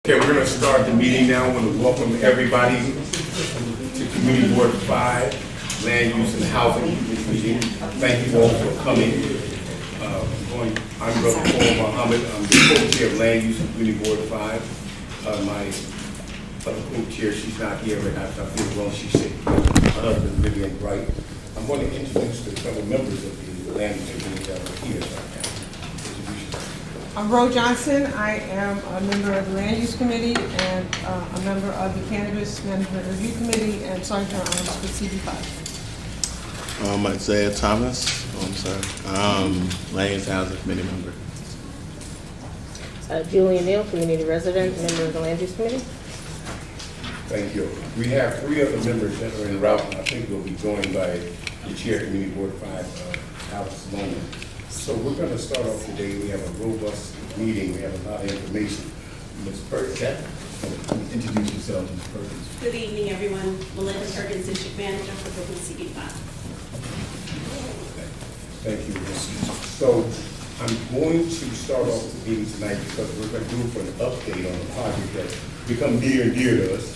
Okay, we're going to start the meeting now. I want to welcome everybody to Community Board 5, Land Use and Housing meeting. Thank you all for coming. I'm Brother Paul Muhammad. I'm the co-chair of Land Use and Community Board 5. My other co-chair, she's not here, but I feel well, she's sick. My husband, Vivian Bright. I'm going to introduce the fellow members of the Land Use and Community that are here right now. I'm Broadway Johnson. I am a member of the Land Use Committee and a member of the Cannabis Management Review Committee and Sergeant Arms for CB5. Isaiah Thomas. Land Use Housing Committee member. Julie Neal, community resident, member of the Land Use Committee. Thank you. We have 3 other members that are en route, and I think we'll be joined by the Chair of Community Board 5, Alex Loman. So we're going to start off today. We have a robust meeting. We have a lot of information. Ms. Perkins, introduce yourself, Ms. Perkins. Good evening, everyone. Melinda Perkins, District Manager for Brooklyn CB5. Thank you. So I'm going to start off the meeting tonight because we're going to do for an update on a project that's become near and dear to us.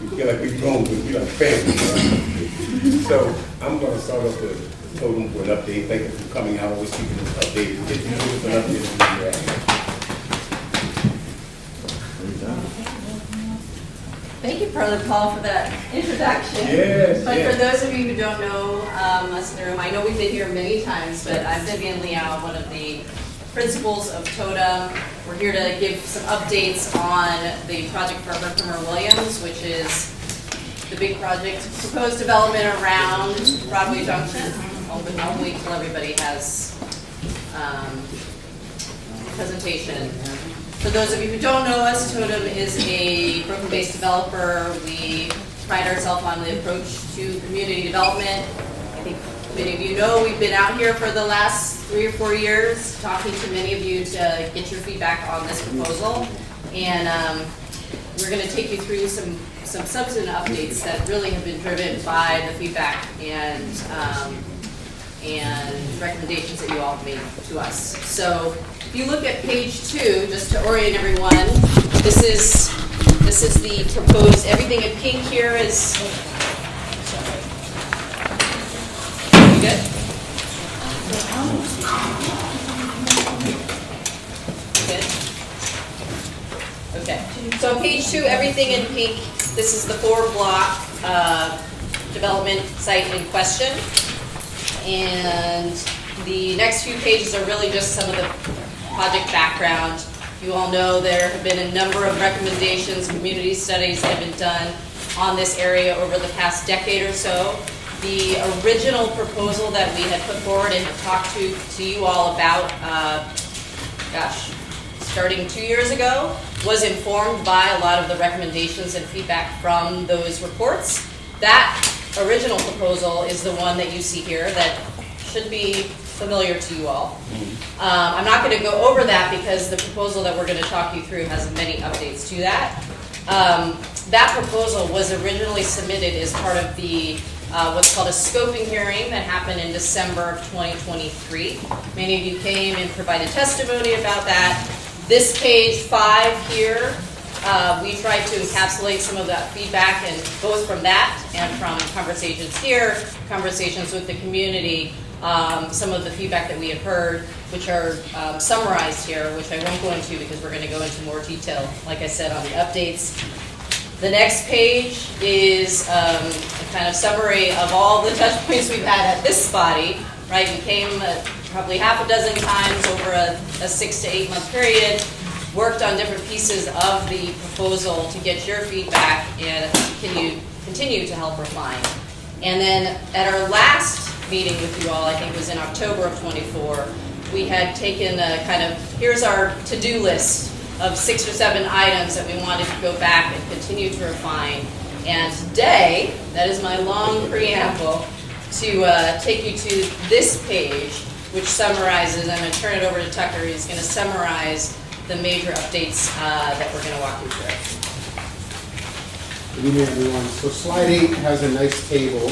We feel like we've grown, but we're like family. Right? So I'm going to start off the totem for an update. Thank you for coming out. Always keeping us updated. Get you with an update on where you're at. Thank you, Brother Paul, for that introduction. Yes, but yes. for those of you who don't know us in the room, I know we've been here many times, but I'm Vivian Liao, one of the principals of Totem. We're here to give some updates on the project for Herkimer Williams, which is the big project proposed development around Broadway Junction. I'll wait till everybody has presentation. For those of you who don't know us, Totem is a Brooklyn-based developer. We pride ourselves on the approach to community development. I think many of you know we've been out here for the last 3 or 4 years talking to many of you to get your feedback on this proposal. And we're going to take you through some substantive updates that really have been driven by the feedback and recommendations that you all have made to us. So if you look at page 2, just to orient everyone, this is the proposed, everything in pink here is, you good? Good? Okay, so on page 2, everything in pink, this is the 4-block development site in question. And the next few pages are really just some of the project background. You all know there have been a number of recommendations, community studies that have been done on this area over the past decade or so. The original proposal that we had put forward and have talked to you all about, starting 2 years ago, was informed by a lot of the recommendations and feedback from those reports. That original proposal is the one that you see here that should be familiar to you all. I'm not going to go over that because the proposal that we're going to talk you through has many updates to that. That proposal was originally submitted as part of the what's called a scoping hearing that happened in December of 2023. Many of you came and provided testimony about that. This page 5 here, we tried to encapsulate some of that feedback, and both from that and from conversations here, conversations with the community, some of the feedback that we had heard, which are summarized here, which I won't go into because we're going to go into more detail, like I said, on the updates. The next page is a kind of summary of all the touch points we've had at this body, right? We came probably half a dozen times over a 6 to 8 month period, worked on different pieces of the proposal to get your feedback and continue to help refine. And then at our last meeting with you all, I think it was in October of 24, we had taken a kind of, here's our to-do list of 6 or 7 items that we wanted to go back and continue to refine. And today, that is my long preamble to take you to this page, which summarizes, I'm going to turn it over to Tucker, he's going to summarize the major updates that we're going to walk you through. Good evening, everyone. So slide 8 has a nice table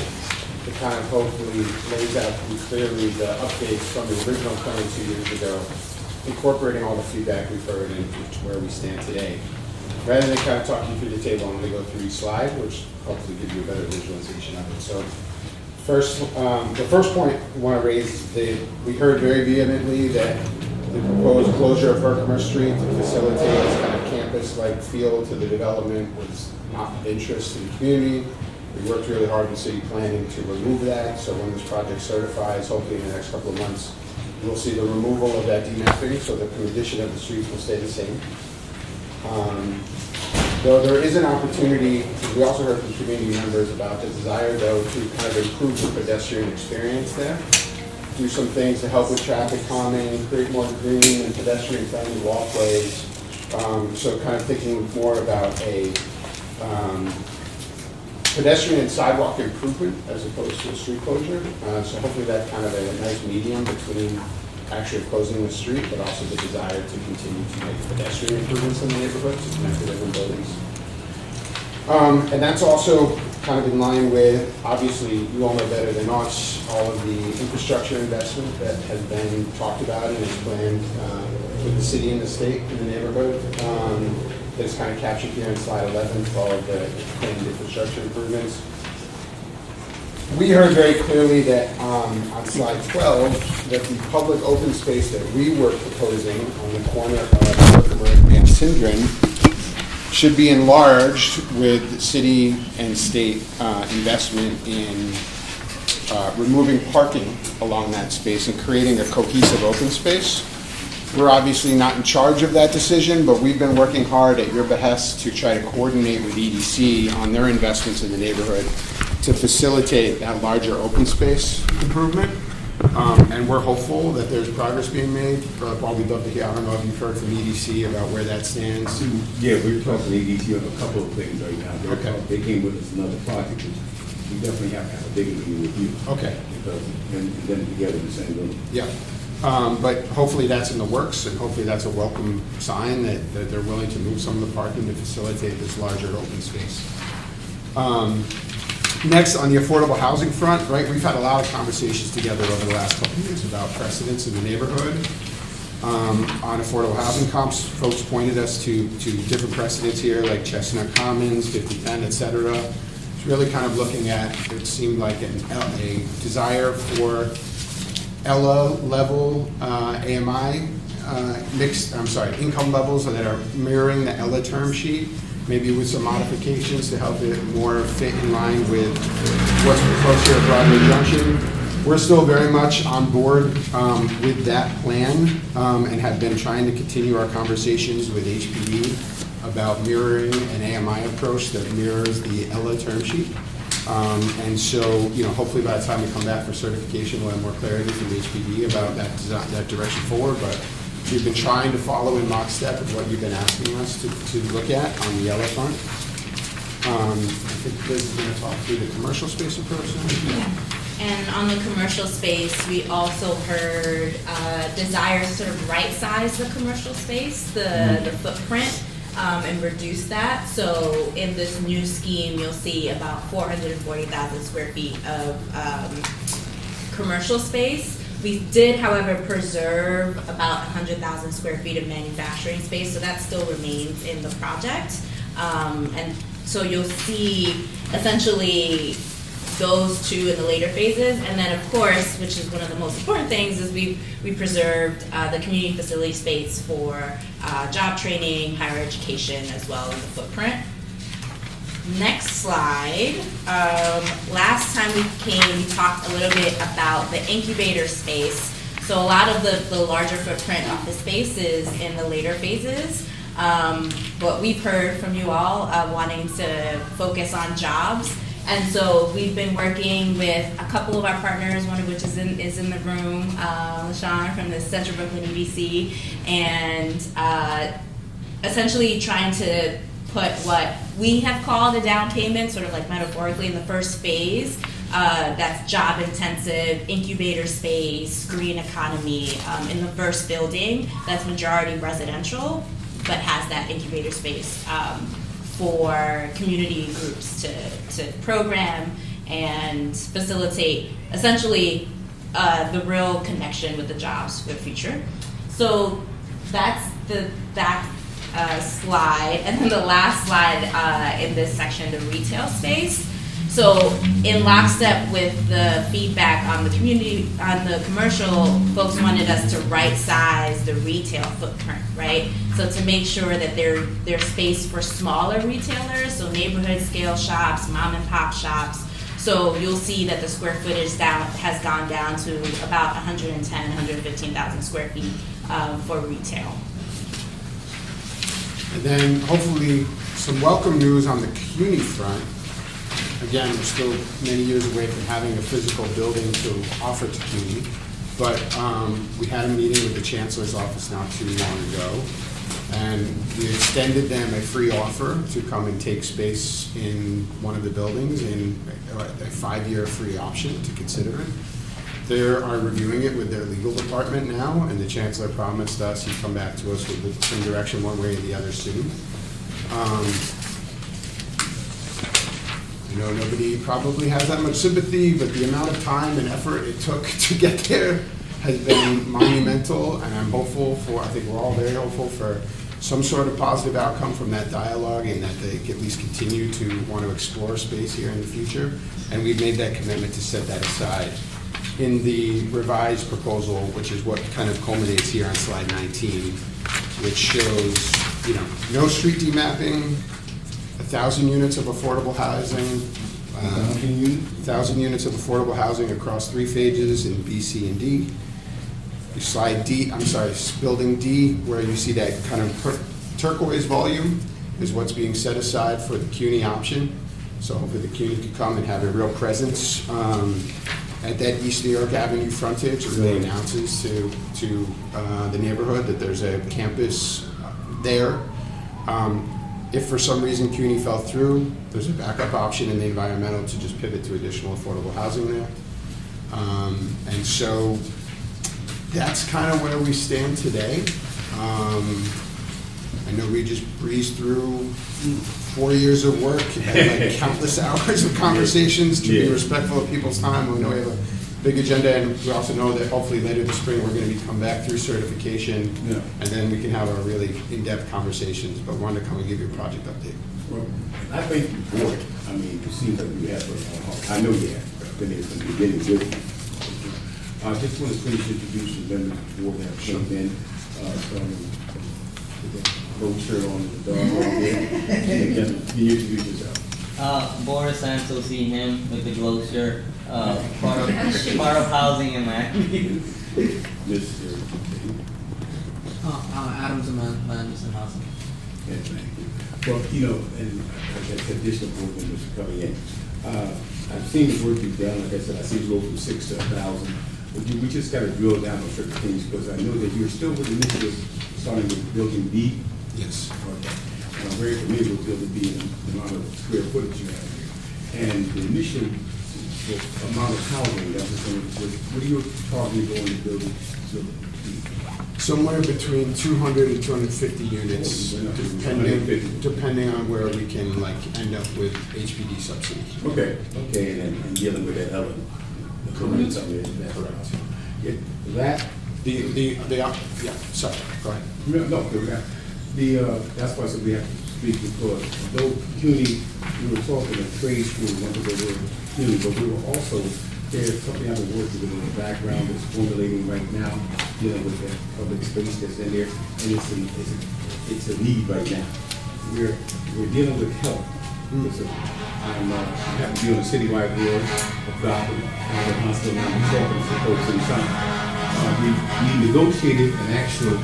that kind of hopefully lays out pretty clearly the updates from the original plan 2 years ago, incorporating all the feedback we've heard and where we stand today. rather than kind of talk you through the table, I'm going to go through each slide, which hopefully gives you a better visualization of it. So first, the first point I want to raise is that we heard very vehemently that the proposed closure of Herkimer Street to facilitate this kind of campus-like feel to the development was not of interest to the community. We worked really hard with city planning to remove that, so when this project certifies, hopefully in the next couple of months, we'll see the removal of that demapping, so the condition of the streets will stay the same. Though there is an opportunity, we also heard from community members about the desire, though, to kind of improve the pedestrian experience there. Do some things to help with traffic calming, create more green and pedestrian-friendly walkways. So kind of thinking more about a pedestrian and sidewalk improvement as opposed to a street closure. So hopefully that's kind of a nice medium between actually closing the street, but also the desire to continue to make pedestrian improvements in the neighborhood to connect the different buildings. And that's also kind of in line with, obviously, you all know better than us, all of the infrastructure investment that has been talked about and is planned with the city and the state in the neighborhood. That's kind of captured here in slide 11 for all of the planned infrastructure improvements. We heard very clearly that on slide 12 that the public open space that we were proposing on the corner of Herkimer and Syndron should be enlarged with city and state investment in removing parking along that space and creating a cohesive open space. We're obviously not in charge of that decision, but we've been working hard at your behest to try to coordinate with EDC on their investments in the neighborhood to facilitate that larger open space improvement. And we're hopeful that there's progress being made. Paul, we'd love to hear, I don't know if you've heard from EDC about where that stands. Yeah, we're talking to EDC on a couple of things right now. Okay. They came with us another project, which we definitely have to have a bigger meeting with you. Okay. Because, and then together in the same room. Yeah. But hopefully that's in the works, and hopefully that's a welcome sign that they're willing to move some of the parking to facilitate this larger open space. Next, on the affordable housing front, right, we've had a lot of conversations together over the last couple of years about precedents in the neighborhood. On affordable housing comps, folks pointed us to different precedents here, like Chestnut Commons, 5010, et cetera. It's really kind of looking at, it seemed like a desire for ELA level AMI income levels that are mirroring the ELA term sheet, maybe with some modifications to help it more fit in line with what's proposed here at Broadway Junction. We're still very much on board with that plan and have been trying to continue our conversations with HPD about mirroring an AMI approach that mirrors the ELA term sheet. And so, you know, hopefully by the time we come back for certification, we'll have more clarity from HPD about that direction forward. But we've been trying to follow in lockstep with what you've been asking us to look at on the yellow front. I think Liz is going to talk through the commercial space approach. Yeah. And on the commercial space, we also heard desires to sort of right-size the commercial space, the footprint, and reduce that. So in this new scheme, you'll see about 440,000 square feet of commercial space. We did, however, preserve about 100,000 square feet of manufacturing space, so that still remains in the project. And so you'll see essentially those two in the later phases, and then of course, which is one of the most important things, is we preserved the community facility space for job training, higher education, as well as the footprint. Next slide. Last time we came, we talked a little bit about the incubator space. So a lot of the larger footprint office space is in the later phases. But we've heard from you all wanting to focus on jobs. And so we've been working with a couple of our partners, one of which is in the room, LaShawn from the Central Brooklyn EDC, and essentially trying to put what we have called a down payment, sort of like metaphorically in the first phase, that's job intensive, incubator space, green economy, in the first building that's majority residential, but has that incubator space for community groups to program and facilitate essentially the real connection with the jobs for the future. So that's slide, and then the last slide in this section, the retail space. So in lockstep with the feedback on the community, on the commercial, folks wanted us to right size the retail footprint, right? So to make sure that there's space for smaller retailers, so neighborhood scale shops, mom and pop shops. So you'll see that the square footage has gone down to about 115,000 square feet for retail. And then hopefully some welcome news on the community front. Again, we're still many years away from having a physical building to offer to community, but we had a meeting with the Chancellor's office not too long ago, and we extended them a free offer to come and take space in one of the buildings in a 5-year free option to consider it. They are reviewing it with their legal department now, and the Chancellor promised us he'd come back to us with some direction one way or the other soon. I know nobody probably has that much sympathy, but the amount of time and effort it took to get there has been monumental, and I'm hopeful for, I think we're all very hopeful for some sort of positive outcome from that dialogue, and that they at least continue to want to explore space here in the future. And we've made that commitment to set that aside in the revised proposal, which is what kind of culminates here on slide 19, which shows, no street demapping, 1,000 units of affordable housing, 1,000 units of affordable housing across 3 phases in B, C, and D. Slide D, building D, where you see that kind of turquoise volume is what's being set aside for the CUNY option. So hopefully the CUNY could come and have a real presence at that East New York Avenue frontage. It really announces to the neighborhood that there's a campus there. If for some reason CUNY fell through, there's a backup option in the environmental to just pivot to additional affordable housing there. And so that's kind of where we stand today. I know we just breezed through 4 years of work and like countless hours of conversations to be respectful of people's time. We know we have a big agenda, and we also know that hopefully later this spring we're going to come back through certification, and then we can have our really in-depth conversations. But wanted to come and give you a project update. Well, I thank you for it. I mean, it seems like you have, I know you have, I've been here from the beginning with you. I just want to please introduce the members of the board that have come in, with the gold shirt on and the dog on there. And again, can you introduce yourself? Boris Santos, see him with the glow shirt, part of housing in Miami. Mr. Adams and Anderson Housing. Yeah, thank you. Well, and like I said, additional board members are coming in. I've seen the work you've done. Like I said, I see it go from 6 to 1,000. But we just got to drill down on certain things, because I know that you're still with the initiative starting with building B. Yes. Okay. And I'm very familiar with building B and the amount of square footage you have here. And the initial amount of housing, what are you targeting going to building B? Somewhere between 200 and 250 units, depending on where we can end up with HPD subsidies. Okay, and dealing with that other, the community up there, that's right. Yeah, sorry, go ahead. No, that's why I said we have to speak, because though CUNY, we were talking at trade school, whether they were CUNY, but we were also, there's something I've been working with in the background that's formulating right now, dealing with that public space that's in there, and it's a need right now. We're dealing with health. I have to be on a citywide board of Gotham, and the hospital now I'm talking to folks inside. We negotiated an actual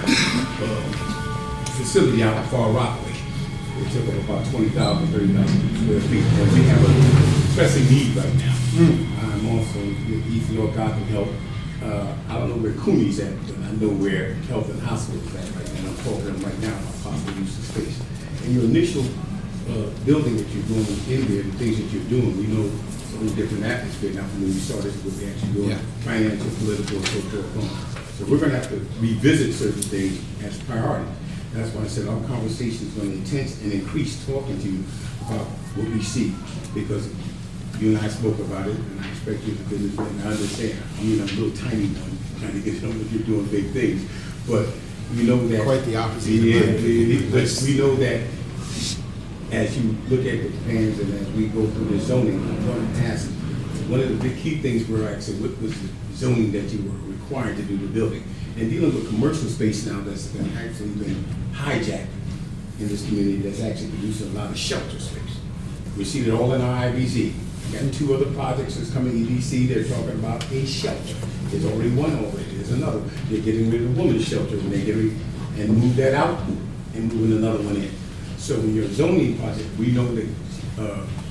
facility out in Far Rockaway. It took up about 20,000, 30,000 square feet, and we have a pressing need right now. I'm also with East New York Gotham Health. I don't know where CUNY's at, but I know where Health and Hospitals is at right now. I'm talking to them right now about possible use of space. And your initial building that you're doing in there, the things that you're doing, we know it's a little different atmosphere now from when we started what we actually doing, financial, political, and so forth. So we're going to have to revisit certain things as priority. That's why I said our conversation is going to intense and increase talking to you about what we see, because you and I spoke about it, and I expect you to business, and I understand. I mean, I'm a little tiny one trying to get to know that you're doing big things, but we know that. Quite the opposite. Yeah, we know that as you look at the plans and as we go through the zoning, I'm going to ask, one of the big key things were actually, what was the zoning that you were required to do the building? And dealing with commercial space now that's actually been hijacked in this community, that's actually producing a lot of shelter space. We see it all in our IBZ. We got 2 other projects that's coming EDC, they're talking about a shelter. There's already one already, there's another. They're getting rid of the women's shelter and they're getting, and move that out and moving another one in. So in your zoning project, we know that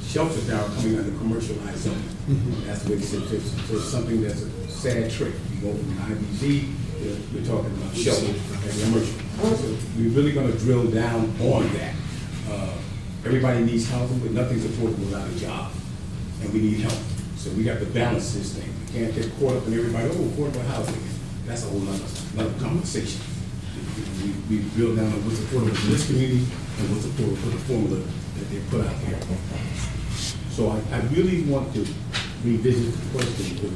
shelters now are coming under commercialized zoning. That's what it says. So it's something that's a sad trick. You go from IBZ, we're talking about shelter and commercial. So we're really gonna drill down on that. Everybody needs housing, but nothing's affordable without a job. And we need help. So we got to balance this thing. We can't get caught up in everybody, oh, affordable housing. That's a whole another conversation. We drill down on what's affordable in this community and what's affordable for the formula that they put out there. So I really want to revisit the question, because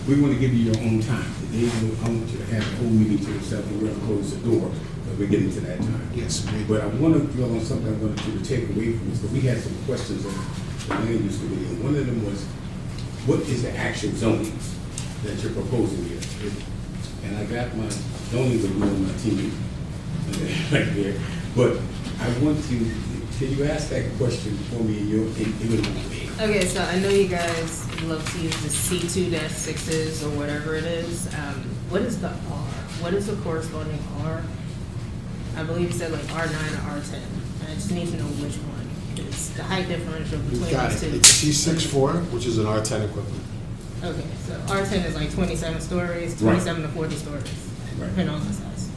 we want to give you your own time. Today, I want you to have the whole meeting to yourself, and we're going to close the door, but we're getting to that time. Yes. But I want to drill on something I wanted you to take away from this, because we had some questions on the land use committee, and one of them was, what is the actual zoning that you're proposing here? And I got my zoning review on my team right there, but I want to, can you ask that question for me in your way? Okay, so I know you guys love to use the C2-6s or whatever it is. What is the R? What is the corresponding R? I believe you said like R9 or R10. I just need to know which one. It's the height differential between We've got those it. two. It's C64, which is an R10 equivalent. Okay, so R10 is like 27 stories, 27 to 40 stories, depending on the size.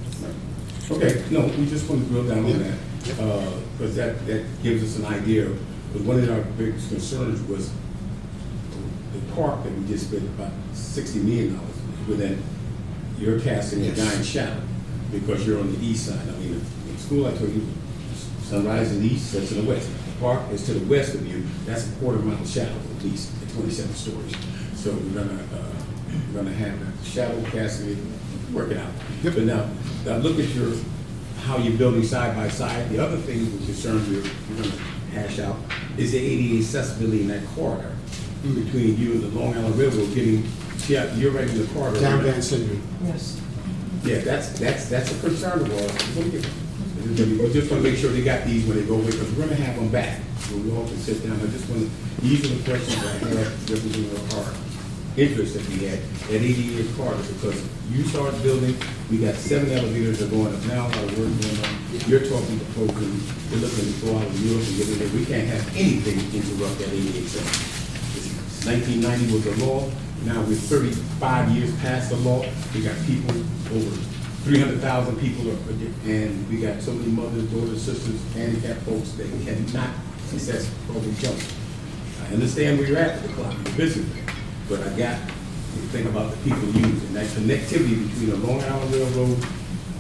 Okay, no, we just want to drill down on that, because that gives us an idea. But one of our biggest concerns was the park that we just spent about $60 million within. You're casting a giant shadow because you're on the east side. I mean, in school I told you, sunrise is east, sets in the west. The park is to the west of you. That's a quarter-mile shadow at least at 27 stories. So we're gonna have a shadow casting, work it out. Yep. But now look at how you're building side by side. The other thing we're concerned with, we're gonna hash out, is the ADA accessibility in that corridor between you and the Long Island Railroad you're right in the corridor. Down Van Sindry. Yes. Yeah, that's a concern of ours. We're just gonna make sure they got these when they go away, because we're gonna have them back. So we all can sit down. These are the questions I have representing our interest that we had at ADA corridor, because you start building, we got 7 elevators that are going up now, a lot of work going on. You're talking to folks who are looking to go out of Europe and get in there. We can't have anything interrupt that ADA center. 1990 was the law. Now we're 35 years past the law. We got people, over 300,000 people, and we got so many mothers, daughters, sisters, handicapped folks that cannot access Broadway Johnson. I understand where you're at with the clock, you're busy, but I got to think about the people using that connectivity between the Long Island Railroad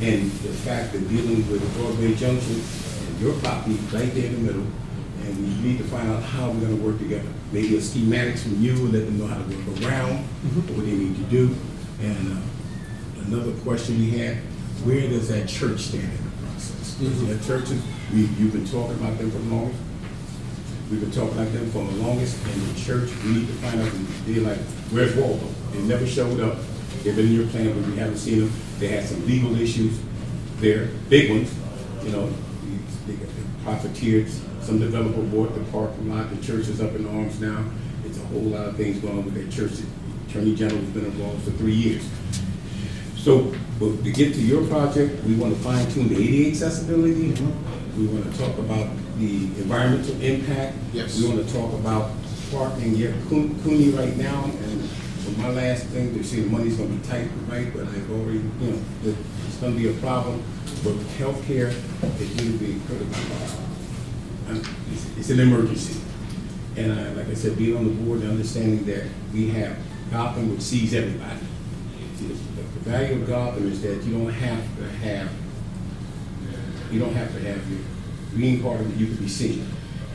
and the fact that dealing with Broadway Junction and your property right there in the middle. And we need to find out how we're gonna work together. Maybe a schematics from you, let them know how to work around, what they need to do. And another question we had, where does that church stand in the process? That churches, you've been talking about them for the longest. We've been talking about them for the longest, and the church, we need to find out, they're like, where's Waldo? They never showed up. They've been in your plan, but we haven't seen them. They had some legal issues there, big ones, you know, they profiteered. Some developer bought the parking lot, the church is up in arms now. It's a whole lot of things going on with that church. The Attorney General's been involved for 3 years. So, but to get to your project, we want to fine tune the ADA accessibility. We want to talk about the environmental impact. Yes. We want to talk about parking. Yeah, Cooney right now, and for my last thing, they say the money's going to be tight, right? But I've already, it's going to be a problem. But healthcare is going to be critical. It's an emergency. And like I said, being on the board and understanding that we have Gotham, which sees everybody. The value of Gotham is that you don't have to have your green part of it, you can be seen.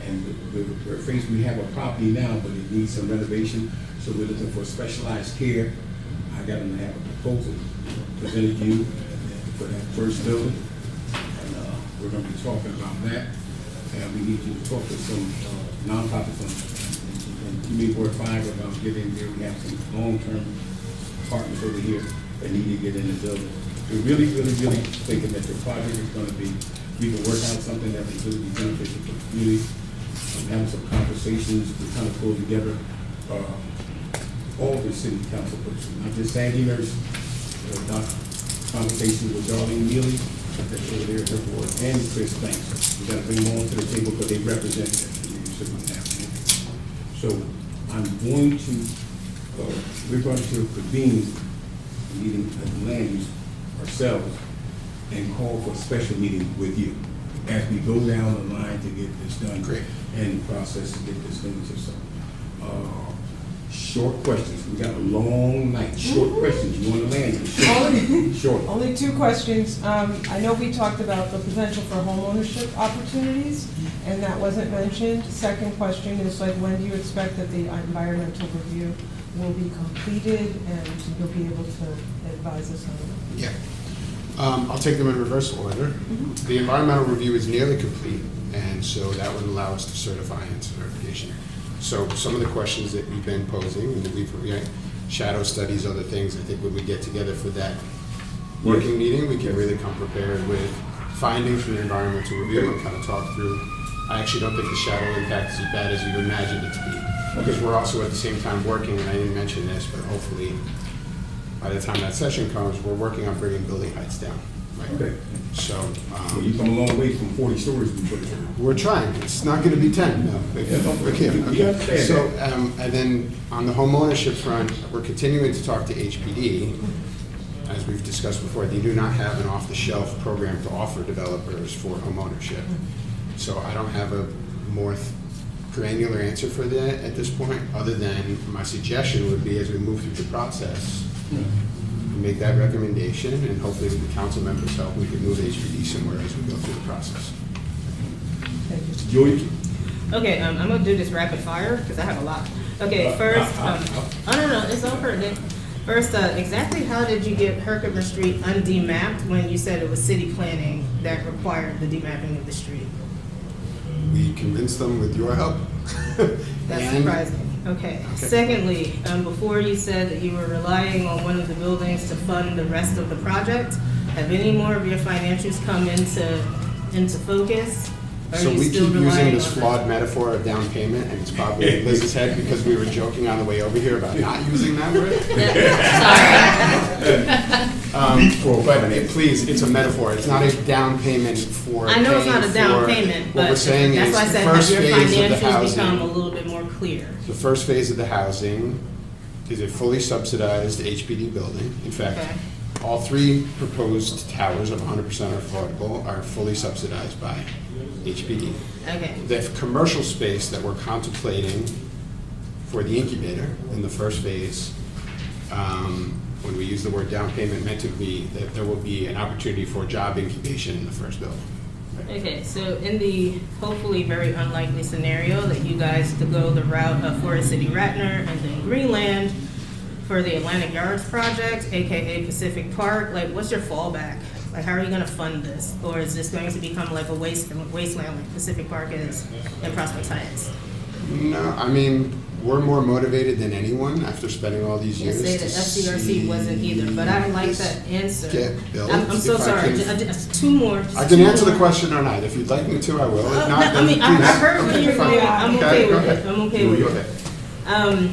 And we're faced, we have a property now, but it needs some renovation, so we're looking for specialized care. I got them to have a proposal presented you for that first building. And we're gonna be talking about that. And we need to talk to some nonprofits on Community Board 5 about getting there. We have some long-term partners over here that need to get in the building. We're really thinking that the project is gonna be, we can work out something that will really be beneficial for the community. I'm having some conversations to kind of pull together all the city council persons, not just Sandy Nurse, conversations with Darlene Neely, that's over there at her board, and Chris Banks. We gotta bring them all to the table because they represent that community, so we have to. So I'm going to, we're going to convene a meeting at the land use ourselves and call for a special meeting with you as we go down the line to get this done. Great. And process to get this thing to some. Short questions. We got a long night. Short questions. You want to land? Short. Only 2 questions. I know we talked about the potential for homeownership opportunities, and that wasn't mentioned. Second question is like, when do you expect that the environmental review will be completed and you'll be able to advise us on it? Yeah. I'll take them in reverse order. The environmental review is nearly complete, and so that would allow us to certify and certification. So some of the questions that we've been posing, and that we've, shadow studies, other things, I think when we get together for that working meeting, we can really come prepared with findings from the environmental review and kind of talk through. I actually don't think the shadow impact is as bad as you imagined it to be, because we're also at the same time working, and I didn't mention this, but hopefully by the time that session comes, we're working on bringing building heights down. Right? Okay. So Well, you've come a long way from 40 stories we put it in. we're trying. It's not going to be 10. No, we can't. We understand So, that. and then on the home ownership front, we're continuing to talk to HPD. As we've discussed before, they do not have an off-the-shelf program to offer developers for home ownership. So I don't have a more granular answer for that at this point, other than my suggestion would be, as we move through the process, make that recommendation, and hopefully with the council members' help, we can move HPD somewhere as we go through the process. Julie? Okay, I'm gonna do this rapid fire, because I have a lot. Okay, first, oh, no, it's all pertinent. First, exactly how did you get Herkimer Street undemapped when you said it was city planning that required the demapping of the street? We convinced them with your help. That's And- surprising. Okay. Secondly, before you said that you were relying on one of the buildings to fund the rest of the project, have any more of your financials come into focus? Or So are you we still keep using relying this on flawed metaphor of down payment, and it's probably in Liz's head because we were joking on the way over here about not using that word. But please, it's a metaphor. It's not a down payment for I know it's not a paying down for- payment, What but we're saying that's is why I the said have first your phase of the financials become a housing, little bit more clear. the first phase of the housing is a fully subsidized HPD building. In fact, Okay. all 3 proposed towers of 100% affordable are fully subsidized by HPD. Okay. The commercial space that we're contemplating for the incubator in the first phase, when we use the word down payment, meant to be that there will be an opportunity for job incubation in the first building. Okay, so in the hopefully very unlikely scenario that you guys to go the route of Forest City Ratner and then Greenland for the Atlantic Yards project, AKA Pacific Park, like what's your fallback? Like how are you gonna fund this? Or is this going to become like a wasteland like Pacific Park is in Prospect Heights? No, I mean, we're more motivated than anyone after spending all these You years. say that to FCRC see wasn't either, but I like that answer. get built. I'm so If I sorry, can- just 2 more. just I can 2 answer the more. question or not. If you'd like me to, I will. If No, not, I then mean, I please. heard where Okay, you're fine. going. I'm Okay, okay go with ahead. it. I'm okay with Go it. ahead.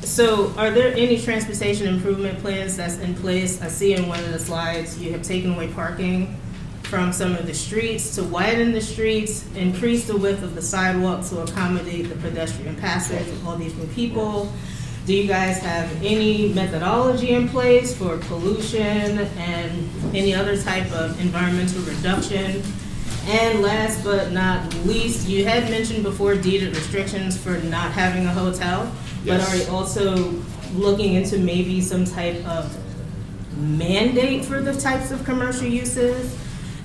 So are there any transportation improvement plans that's in place? I see in one of the slides, you have taken away parking from some of the streets to widen the streets, increase the width of the sidewalk to accommodate the pedestrian passage of all these new people. Do you guys have any methodology in place for pollution and any other type of environmental reduction? And last but not least, you had mentioned before deeded restrictions for not having a hotel, but Yes. are you also looking into maybe some type of mandate for the types of commercial uses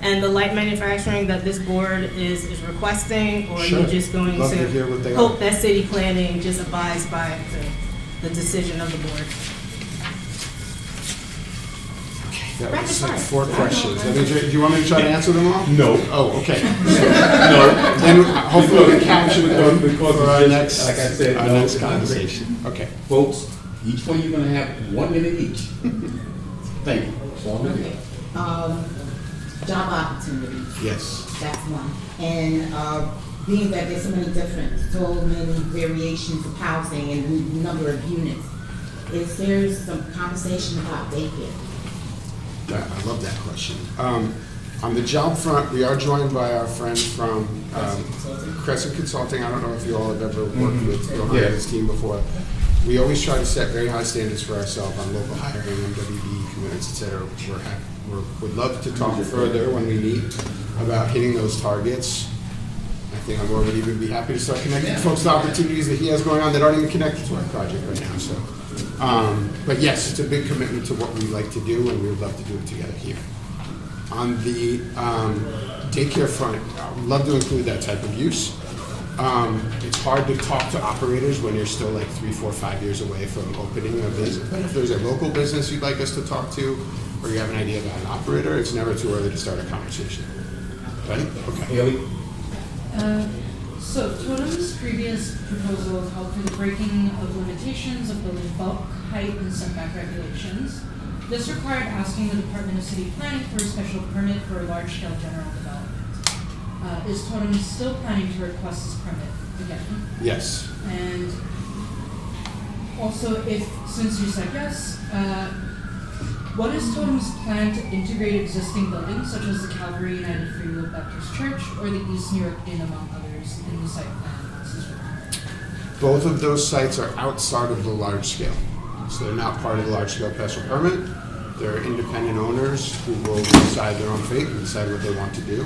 and the light manufacturing that this board is requesting? Or are Sure. you just going Love to hear what they to are. hope that city planning just abides by the decision of the board? That Rapid was like fire. 4 questions. Do you want me to try to answer them all? No. Oh, okay. No. Then hopefully we can capture them Because for our it's next, just, like I said, our no, next it's not conversation. Okay. Folks, each one you're gonna have 1 minute each. Thank you. That's all it is. Job opportunities, Yes. that's one. And being that there's so many variations of housing and the number of units, is there some conversation about daycare? I love that question. On the job front, we are joined by our friend from Crescent Consulting. I don't know if you all have ever worked with Bill Yeah. and his team before. We always try to set very high standards for ourselves on local hiring, MWB commitments, et cetera. Would love to talk further when we meet about hitting those targets. I think I'm already would be happy to start connecting folks to opportunities that he has going on that aren't even connected to our project right now. So, but yes, it's a big commitment to what we like to do, and we would love to do it together here. On the daycare front, I would love to include that type of use. It's hard to talk to operators when you're still like 3, 4, 5 years away from opening a business. But if there's a local business you'd like us to talk to, or you have an idea about an operator, it's never too early to start a conversation. Right? Okay. Haley? So Totem's previous proposal called for the breaking of limitations of building bulk, height, and setback regulations. This required asking the Department of City Planning for a special permit for a large-scale general development. Is Totem still planning to request this permit again? Yes. And also, since you said yes, what is Totem's plan to integrate existing buildings such as the Calvary United Free Will Baptist Church or the East New York Inn, among others, in the site plan? This is required. Both of those sites are outside of the large scale. So they're not part of the large scale special permit. They're independent owners who will decide their own fate and decide what they want to do.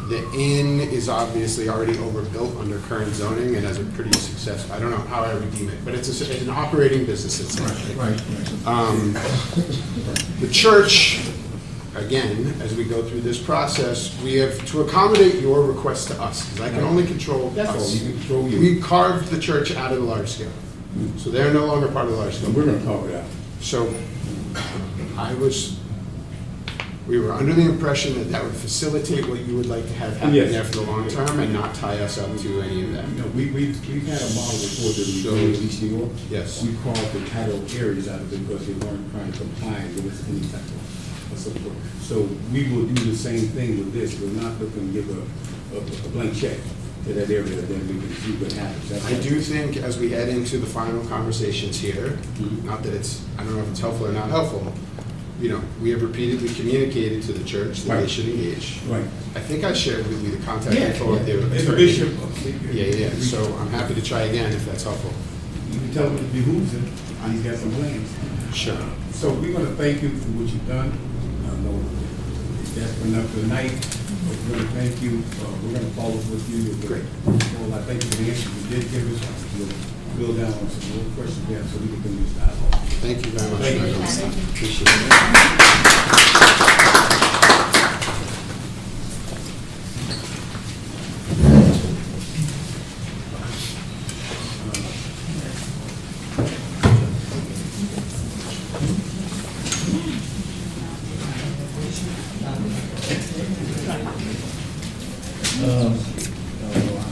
The inn is obviously already overbuilt under current zoning and has a pretty successful, I don't know how I would deem it, but it's an operating business itself. Right. The church, again, as we go through this process, we have to accommodate your request to us, because I can only control That's all, us. you can control you. We carved the church out of the large scale, so they're no longer part of the large So scale. we're gonna talk it out. So we were under the impression that that would facilitate what you would like to have happen Yes. there for the long term and not tie us up to any of that. You know, we've had a model before that we did in East New York. Yes. We carved the title areas out of it because they weren't trying to comply with any type of support. So we will do the same thing with this. We're not looking to give a blank check to that area, then we can see what happens. That's I do think as we head into the final conversations here, not that it's, I don't know if it's helpful or not helpful, you know, we have repeatedly communicated to the church that they Right. should engage. Right. I think I shared with you the contact Yeah, info of their It's a attorney. bishop. Yeah. So I'm happy to try again if that's helpful. You can tell him it behooves him, and he's got some plans. Sure. So we're gonna thank you for what you've done. I know that's enough for tonight. We're gonna thank you. We're gonna follow up with you. Great. Well, I thank you for the answer you did give us. We'll drill down on some more questions we have so we can continue this dialogue. Thank you very much. Thank you. Appreciate it.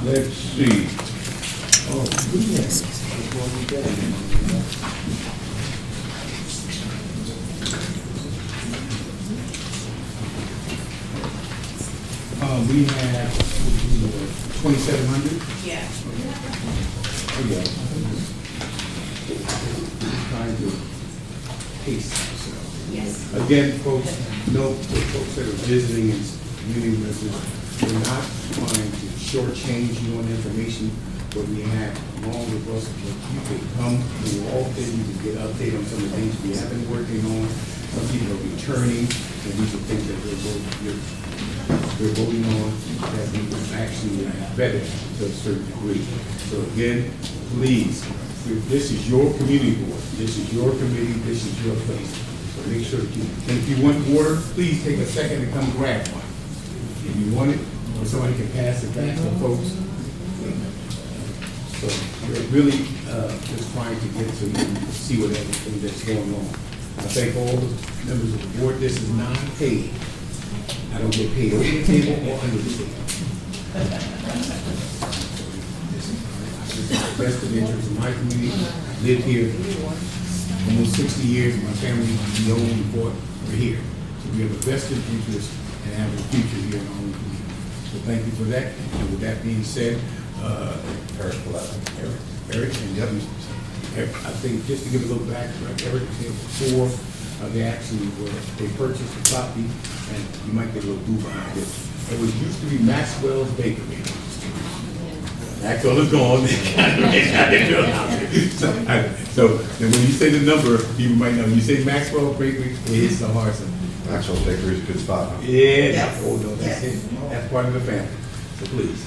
Let's see. We have 2,700. Yeah. Oh, yeah. Trying to pace ourselves. Yes. Again, folks, note for folks that are visiting and community residents, we're not trying to shortchange you on information, but we have long with us, you can come to all things, you can get update on some of the things we have been working on. Some people are returning, and these are things that they're voting on that we can actually vet it to a certain degree. So again, please, this is your community board, this is your committee, this is your place. So make sure that you, and if you want water, please take a second to come grab one. If you want it, or somebody can pass it back to folks. So we're really just trying to get to see what everything that's going on. thank all the members of the board. This is non-paid. I don't get paid over the table or under the table. The best of interest in my community. I lived here almost 60 years. My family, we own and bought, we're here. So we have a vested interest in having a future here in our own community. So thank you for that. And with that being said, Eric and the others, I think just to give a little background, Eric was here before they actually they purchased the property, and you might get a little boo behind it. It was used to be Maxwell's Bakery. Maxwell is gone. So and when you say the number, people might know. You say Maxwell Bakery, it's the hard one. Maxwell's Bakery is a good spot. Huh? Yeah, oh no, that's it. That's part of the family. So please.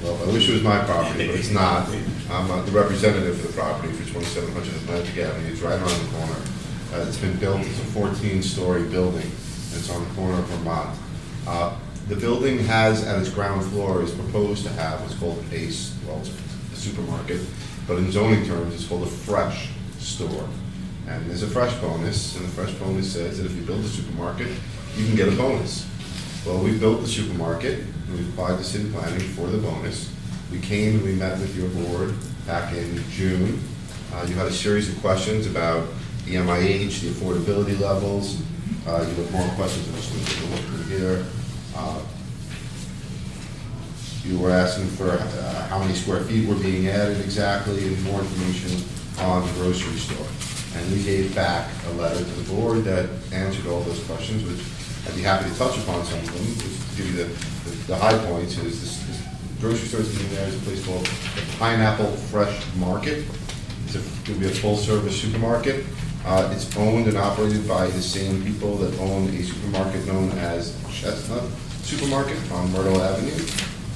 Well, I wish it was my property, but it's not. I'm the representative for the property for 2700 Atlantic Avenue. It's right around the corner. It's been built, it's a 14-story building. It's on the corner of Vermont. The building has, at its ground floor, is proposed to have what's called it's a supermarket, but in zoning terms, it's called a fresh store. And there's a fresh bonus, and the fresh bonus says that if you build a supermarket, you can get a bonus. Well, we built the supermarket, and we applied to city planning for the bonus. We came and we met with your board back in June. You had a series of questions about the MIH, the affordability levels. You had more questions than just looking here. You were asking for how many square feet were being added exactly, and more information on the grocery store. And we gave back a letter to the board that answered all those questions, which I'd be happy to touch upon some of them. Just to give you the high points is this grocery store that's in there is a place called the Pineapple Fresh Market. It's going to be a full-service supermarket. It's owned and operated by the same people that own a supermarket known as Chestnut Supermarket on Myrtle Avenue.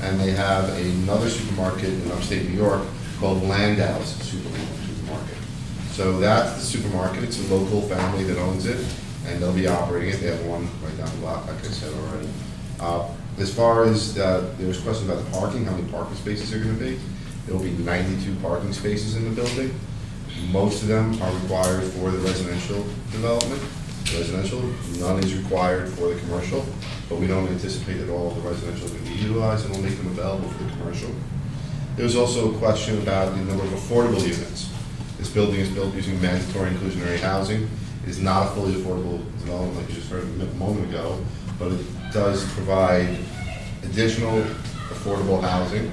And they have another supermarket in upstate New York called Landau's Supermarket. So that's the supermarket. It's a local family that owns it, and they'll be operating it. They have one right down the block, like I said already. As far as there was questions about the parking, how many parking spaces are going to be. There will be 92 parking spaces in the building. Most of them are required for the residential development. Residential, none is required for the commercial, but we don't anticipate that all of the residential can be utilized, and we'll make them available for the commercial. There's also a question about the number of affordable units. This building is built using mandatory inclusionary housing. It is not a fully affordable development like you just heard a moment ago, but it does provide additional affordable housing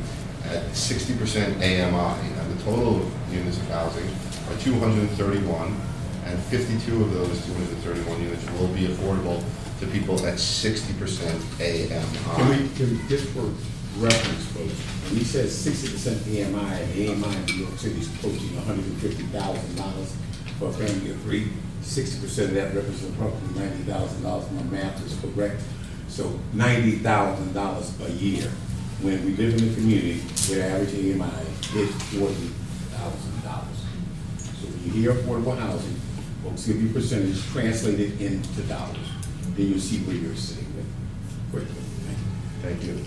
at 60% AMI, and the total units of housing are 231, and 52 of those 231 units will be affordable to people at 60% AMI. Can we just for reference, folks, when he says 60% AMI, and AMI in New York City is approaching $150,000 for a family of three, 60% of that represents approximately $90,000. My math is correct. So $90,000 a year. When we live in a community where average AMI is $40,000. So when you hear affordable housing, folks give you percentage translated into dollars. Then you see where you're sitting with. Great. Thank you.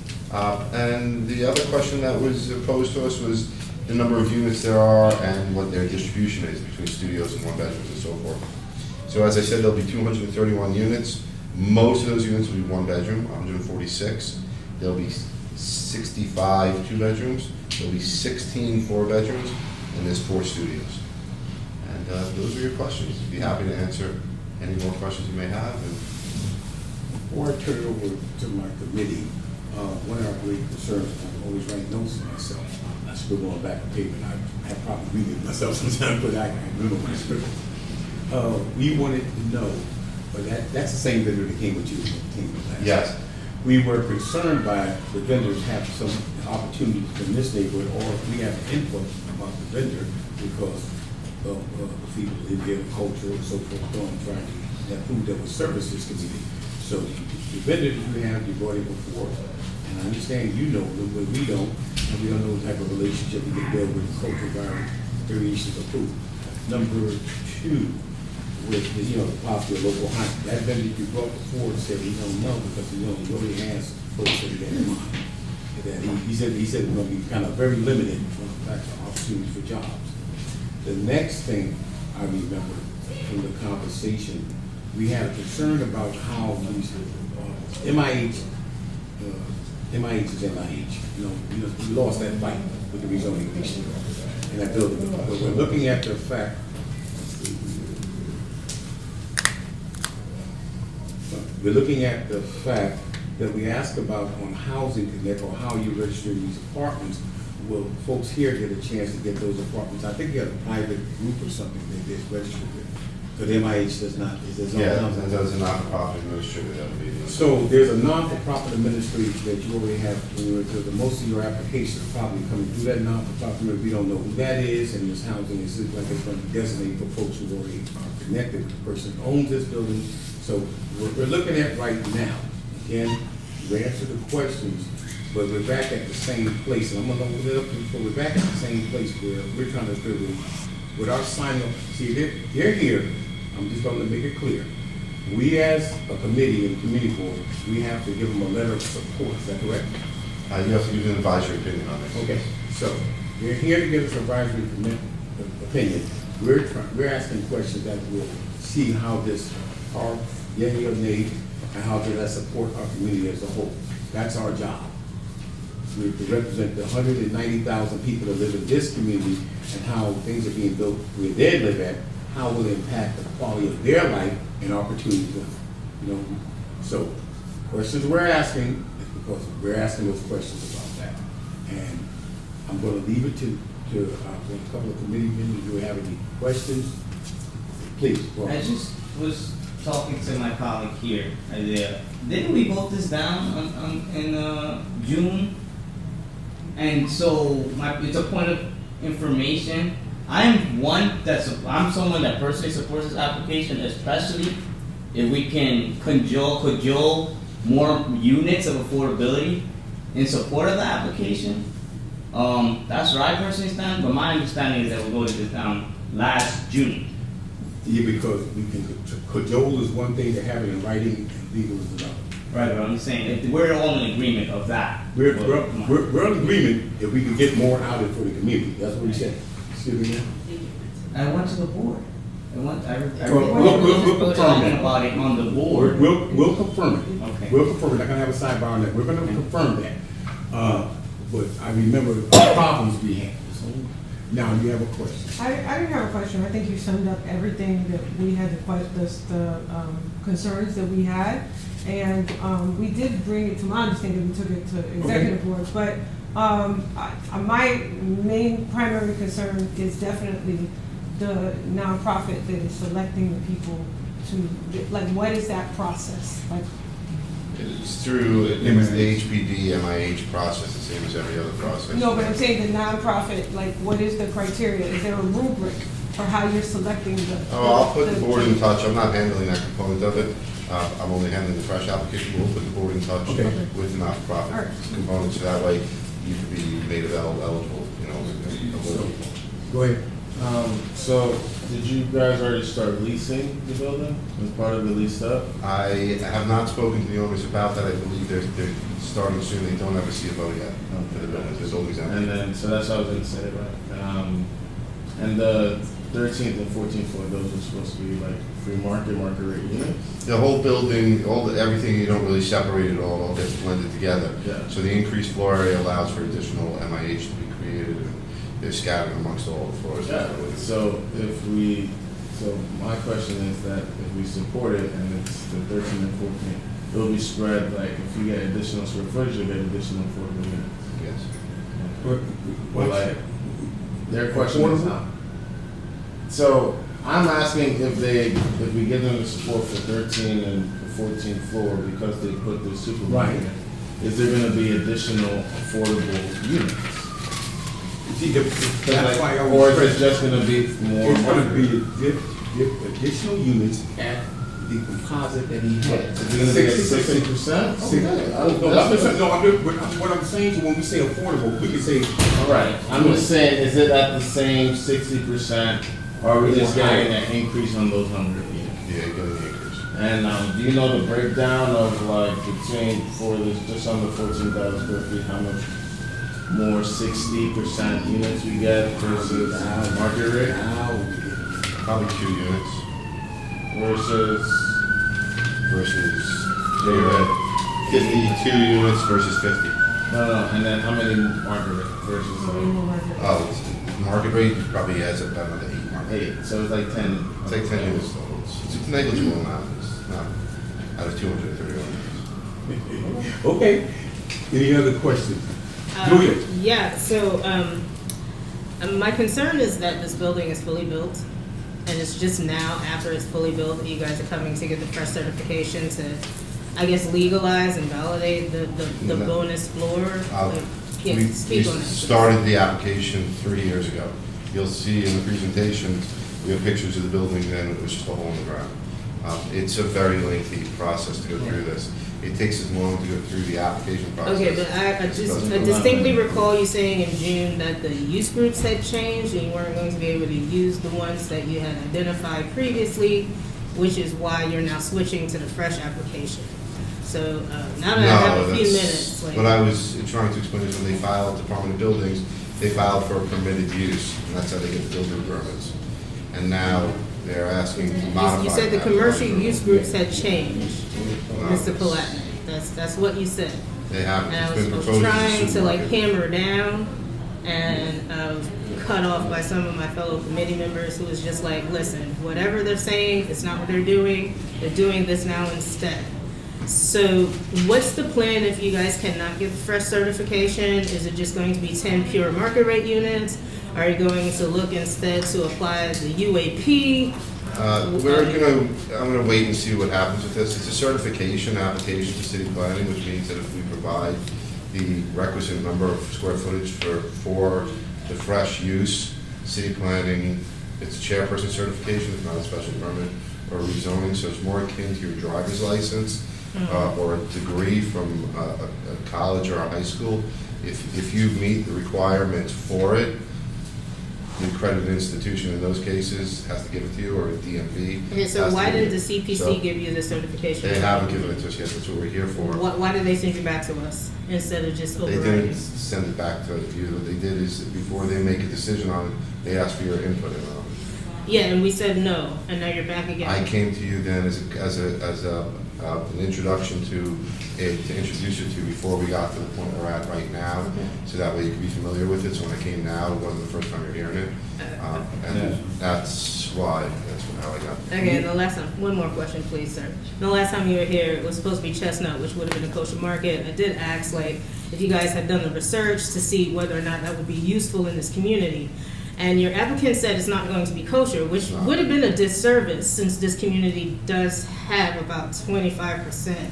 And the other question that was posed to us was the number of units there are and what their distribution is between studios and one bedrooms and so forth. So as I said, there'll be 231 units. Most of those units will be one bedroom, 146. There'll be 65 two bedrooms. There'll be 16 four bedrooms, and there's 4 studios. And those are your questions. I'd be happy to answer any more questions you may have. And before I turn it over to my committee, one of our great concerns, and I always write notes to myself. I still going back to paper, and I have probably read it myself sometimes, but I remember my script. We wanted to know, but that's the same vendor that came with you. yes. We were concerned by the vendors have some opportunities in this neighborhood, or if we have input about the vendor because of the people in their culture and so forth, trying to improve their service this community. So the vendors you have, you brought in before, and I understand you know them, but we don't, and we don't know the type of relationship we can build with the culture environment, variations of food. Number 2, with the, the possible local hunt. That vendor you brought before said he don't know because he already has folks that he got in mind. And that he said it's going to be kind of very limited when it comes to opportunities for jobs. The next thing I remember from the conversation, we had a concern about how these, MIH is MIH. We lost that fight with the rezoning issue in that building. But we're looking at the fact, that we asked about on Housing Connect, or how you register these apartments. Will folks here get a chance to get those apartments? I think you have a private group or something that gets registered with. But MIH does not, is its own Yeah, housing. and there's a non-profit administrator that would be. So there's a non-for-profit administrator that you already have, most of your applications are probably coming through that non-for-profit. We don't know who that is, and this housing is like it's going to be designated for folks who already are connected. The person who owns this building. So what we're looking at right now, again, we answer the questions, but we're back at the same place. And I'm going to look it up before we're back at the same place where we're trying to figure with our sign up. See, they're here. I'm just going to make it clear. We as a committee and committee board, we have to give them a letter of support. Is that correct? You have to give an advisory opinion on this. Okay, so they're here to give us advisory opinion. We're asking questions that will see how this, our yay or nay, and how does that support our community as a whole. That's our job. We represent the 190,000 people that live in this community and how things are being built where they live at, how will it impact the quality of their life and opportunity for them. So questions we're asking is because we're asking those questions about that. And I'm going to leave it to a couple of committee members who have any questions. Please, go I ahead. just was talking to my colleague here, Isaiah. Didn't we vote this down in June? And so it's a point of information. I'm someone that personally supports this application, especially if we can cajole more units of affordability in support of the application. That's where I personally stand, but my understanding is that we voted this down last June. Yeah, because we can, cajole is one thing, to have it in writing, and legal is another. Right, but I'm saying, if we're all in agreement of that. We're in agreement if we can get more out of it for the community. That's what we said. Excuse me, ma'am? I went to the board. We'll confirm talking that. about it on the board. We'll confirm it. Okay. We'll confirm it. I'm gonna have a sidebar on that. We're gonna confirm that. But I remember the problems we had. So now you have a question. I didn't have a question. I think you summed up everything that we had, the concerns that we had. And we did bring it, to my understanding, we took it to executive board. But my main primary concern is definitely the nonprofit that is selecting the people to, like, what is that process? Like, It's through the HPD, MIH process, the same as every other process. no, but I'm saying the nonprofit, like, what is the criteria? Is there a rubric for how you're selecting the? I'll put the board in touch. I'm not handling that component of it. I'm only handling the fresh application. We'll put the board in touch with the not-for-profit All right. components, so that way you can be made eligible, Go ahead. So, did you guys already start leasing the building as part of the lease up? I have not spoken to the owners about that. I believe they're starting soon. They don't have a CFO yet for the building. The building's empty. And then, so that's what I was gonna say, right? And the 13th and 14th floor, those are supposed to be like free market rate units? The whole building, everything, you don't really separate it all. It all gets blended together. Yeah. So the increased floor area allows for additional MIH to be created, and they're scattered amongst all the floors. Yeah, so so my question is that if we support it and it's the 13 and 14, it'll be spread, like if you get additional square footage, you'll get additional affordable units. Yes. But like, their question is not. So I'm asking if we give them the support for 13 and the 14th floor because they put the supermarket in, is there gonna be additional affordable units? See, that's why I Or was is it just gonna be more? It's going to be additional units at the composite that he had. Is it gonna be at 60%? What I'm saying is when we say affordable, we can say. All right, I'm just saying, is it at the same 60%, or are we just getting an increase on those 100 units? Yeah, getting the increase. And do you know the breakdown of like between, for this, just under 14,000 square feet, how much more 60% units we get versus market rate? Probably 2 units. versus, So you're at 52 units versus 50. no, and then how many market rate versus Oh, market rate probably has about another 8 market. 8, so it's like 10. It's like 10 units total. It's a negligible amount. It's not out of 231 units. Okay, any other questions? Julia? Yeah, so, my concern is that this building is fully built, and it's just now, after it's fully built, that you guys are coming to get the fresh certification to, I guess, legalize and validate the No. bonus floor. Like, yeah, We speak on that. started the application 3 years ago. You'll see in the presentation, we have pictures of the building then, it was just a hole in the ground. It's a very lengthy process to go through this. It takes as long to go through the application process. Okay, but I distinctly recall you saying in June that the use groups had changed and you weren't going to be able to use the ones that you had identified previously, which is why you're now switching to the fresh application. So now that I have a few minutes, like. What I was trying to explain is when they file at Department of Buildings, they file for a permitted use, and that's how they get the building permits. And now they're asking to modify. You said the that. commercial use groups had changed, No, Mr. Palatnik. That's what you said. They haven't. And I It's been was proposed as a trying to like supermarket. hammer down, and I was cut off by some of my fellow committee members who was just like, listen, whatever they're saying, it's not what they're doing. They're doing this now instead. So what's the plan if you guys cannot get the fresh certification? Is it just going to be 10 pure market rate units? Are you going to look instead to apply the UAP? I'm gonna wait and see what happens with this. It's a certification application to city planning, which means that if we provide the requisite number of square footage for the fresh use, city planning, it's a chairperson certification, it's not a special permit or rezoning, so it's more akin to your driver's license or a degree from a college or a high school. If you meet the requirements for it, the accredited institution in those cases has to give it to you, or a DMV. Okay, so has to why give did the it. CPC So, give you the certification? They haven't given it to us yet, that's what we're here for. Why did they send you back to us instead of just They overriding? didn't send it back to you. What they did is, before they make a decision on it, they ask for your input in on it. Yeah, and we said no, and now you're back again. I came to you then as an introduction to introduce you to before we got to the point we're at right now, so that way you can be familiar with it. So when I came now, it wasn't the first time you're hearing it, and that's how I got. Okay, and the last time, one more question, please, sir. The last time you were here, it was supposed to be Chestnut, which would have been a kosher market. I did ask, like, if you guys had done the research to see whether or not that would be useful in this community. And your applicant said it's not going to be kosher, which would have been a disservice since this community does have about 25%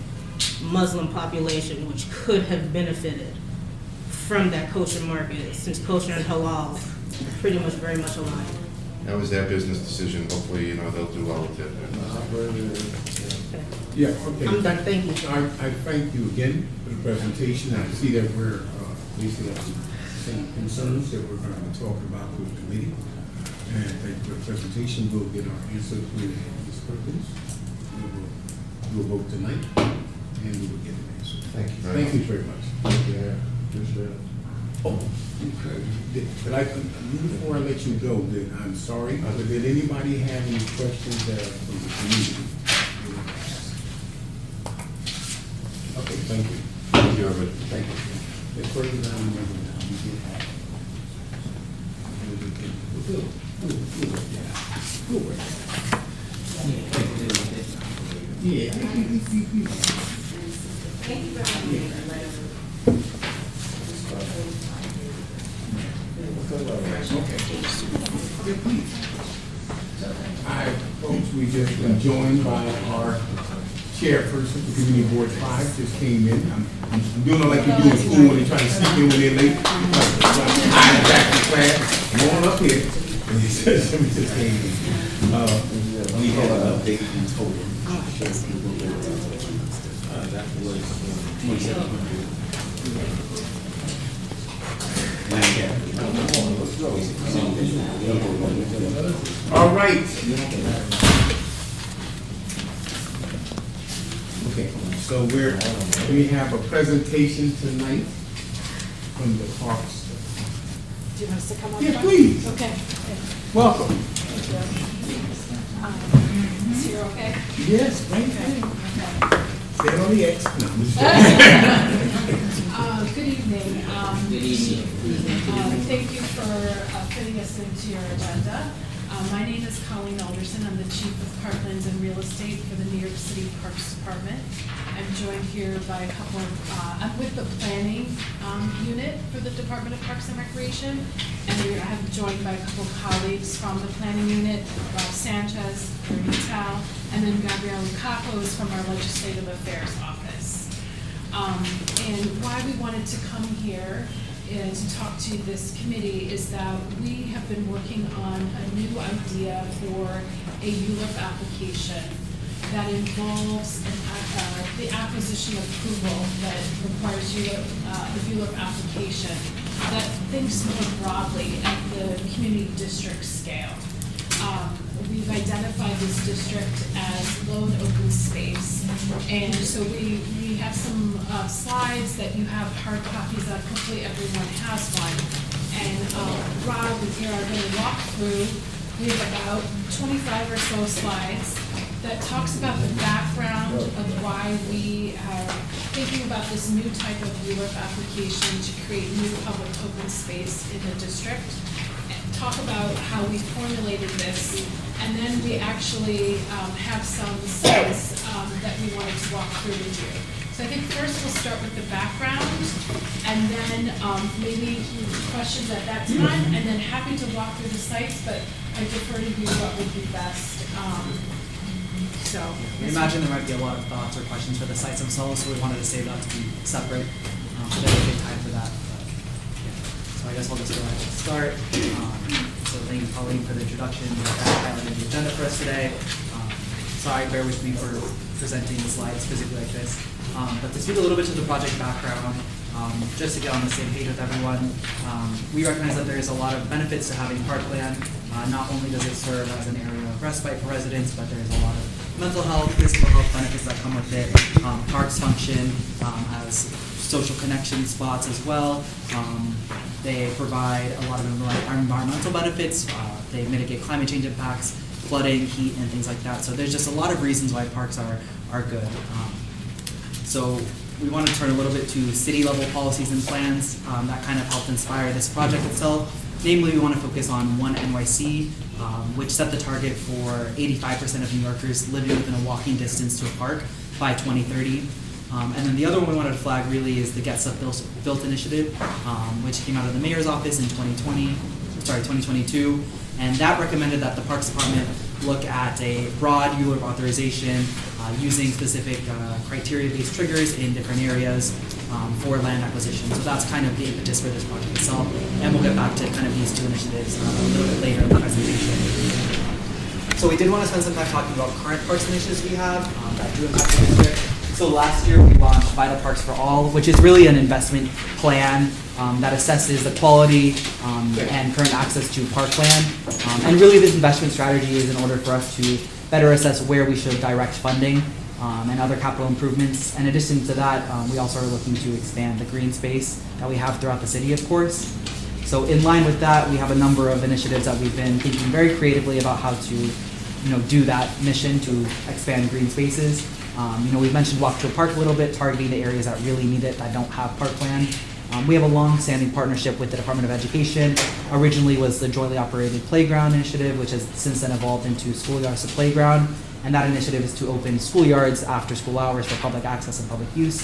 Muslim population, which could have benefited from that kosher market, since kosher and halal are pretty much very much aligned. That was their business decision. Hopefully, they'll do well with it. Yeah, okay. I'm done, thank you. I thank you again for the presentation. I see that we're basically have the same concerns that we're going to talk about with the committee. And thank you for the presentation. We'll get our answer to these questions. We will vote tonight, and we will get an answer. Thank you very Thank you very much. Oh, but before I let you go, I'm sorry, but did anybody have any questions from the community? Okay, thank you. Thank you, everybody. Thank you. The question I remember now, we did have. All right, folks, we just been joined by our chairperson for Community Board 5, just came in. I'm doing it like you do in school when they try to sneak in when they're late. I'm back to class, come on up here. And he says, we just came in. We had an update in total. That was all right. Okay, so we have a presentation tonight from the Parks. Do you want us to come up? Yeah, please. Okay. Welcome. Is here okay? Yes, thank you. Okay. Stand on the X. No, I'm just kidding. Good evening. Good evening. Thank you for fitting us into your agenda. My name is Colleen Alderson. I'm the Chief of Parklands and Real Estate for the New York City Parks Department. I'm joined here by a couple of, I'm with the planning unit for the Department of Parks and Recreation. And I have joined by a couple of colleagues from the planning unit, Rob Sanchez, Ernie Tal, and then Gabrielle Lucaco is from our Legislative Affairs Office. And why we wanted to come here to talk to this committee is that we have been working on a new idea for a ULURP application that involves the acquisition approval that requires the ULURP application that thinks more broadly at the community district scale. We've identified this district as low and open space. And so we have some slides that you have hard copies of. Hopefully everyone has one. And Rob and Ira are going to walk through. We have about 25 or so slides that talks about the background of why we are thinking about this new type of ULURP application to create new public open space in the district. Talk about how we formulated this, and then we actually have some slides that we wanted to walk through with you. So I think first we'll start with the background, and then maybe questions at that time, and then happy to walk through the sites, but I defer to you what would be best. We imagine there might be a lot of thoughts or questions for the sites themselves, so we wanted to save that to be separate. Dedicate time for that. So I guess I'll just go ahead and start. So thank you, Colleen, for the introduction. You're highlighting the agenda for us today. Sorry, bear with me for presenting the slides physically like this. But to speak a little bit to the project background, just to get on the same page with everyone, we recognize that there is a lot of benefits to having parkland. Not only does it serve as an area of respite for residents, but there's a lot of mental health, physical health benefits that come with it. Parks function as social connection spots as well. They provide a lot of environmental benefits. They mitigate climate change impacts, flooding, heat, and things like that. So there's just a lot of reasons why parks are good. So we want to turn a little bit to city level policies and plans that kind of helped inspire this project itself. Namely, we want to focus on One NYC, which set the target for 85% of New Yorkers living within a walking distance to a park by 2030. And then the other one we wanted to flag really is the Get Stuff Built initiative, which came out of the mayor's office in 2022. And that recommended that the Parks Department look at a broad ULURP authorization using specific criteria-based triggers in different areas for land acquisition. So that's kind of the impetus for this project itself. And we'll get back to kind of these two initiatives a little bit later in the presentation. So we did want to spend some time talking about current parks initiatives we have that do impact the district. So last year we launched Vital Parks for All, which is really an investment plan that assesses the quality and current access to parkland. And really this investment strategy is in order for us to better assess where we should direct funding and other capital improvements. In addition to that, we also are looking to expand the green space that we have throughout the city, of course. So in line with that, we have a number of initiatives that we've been thinking very creatively about how to do that mission to expand green spaces. We've mentioned Walk to a Park a little bit, targeting the areas that really need it, that don't have parkland. We have a long-standing partnership with the Department of Education. Originally was the jointly operated playground initiative, which has since then evolved into Schoolyards to Playground. And that initiative is to open schoolyards after school hours for public access and public use.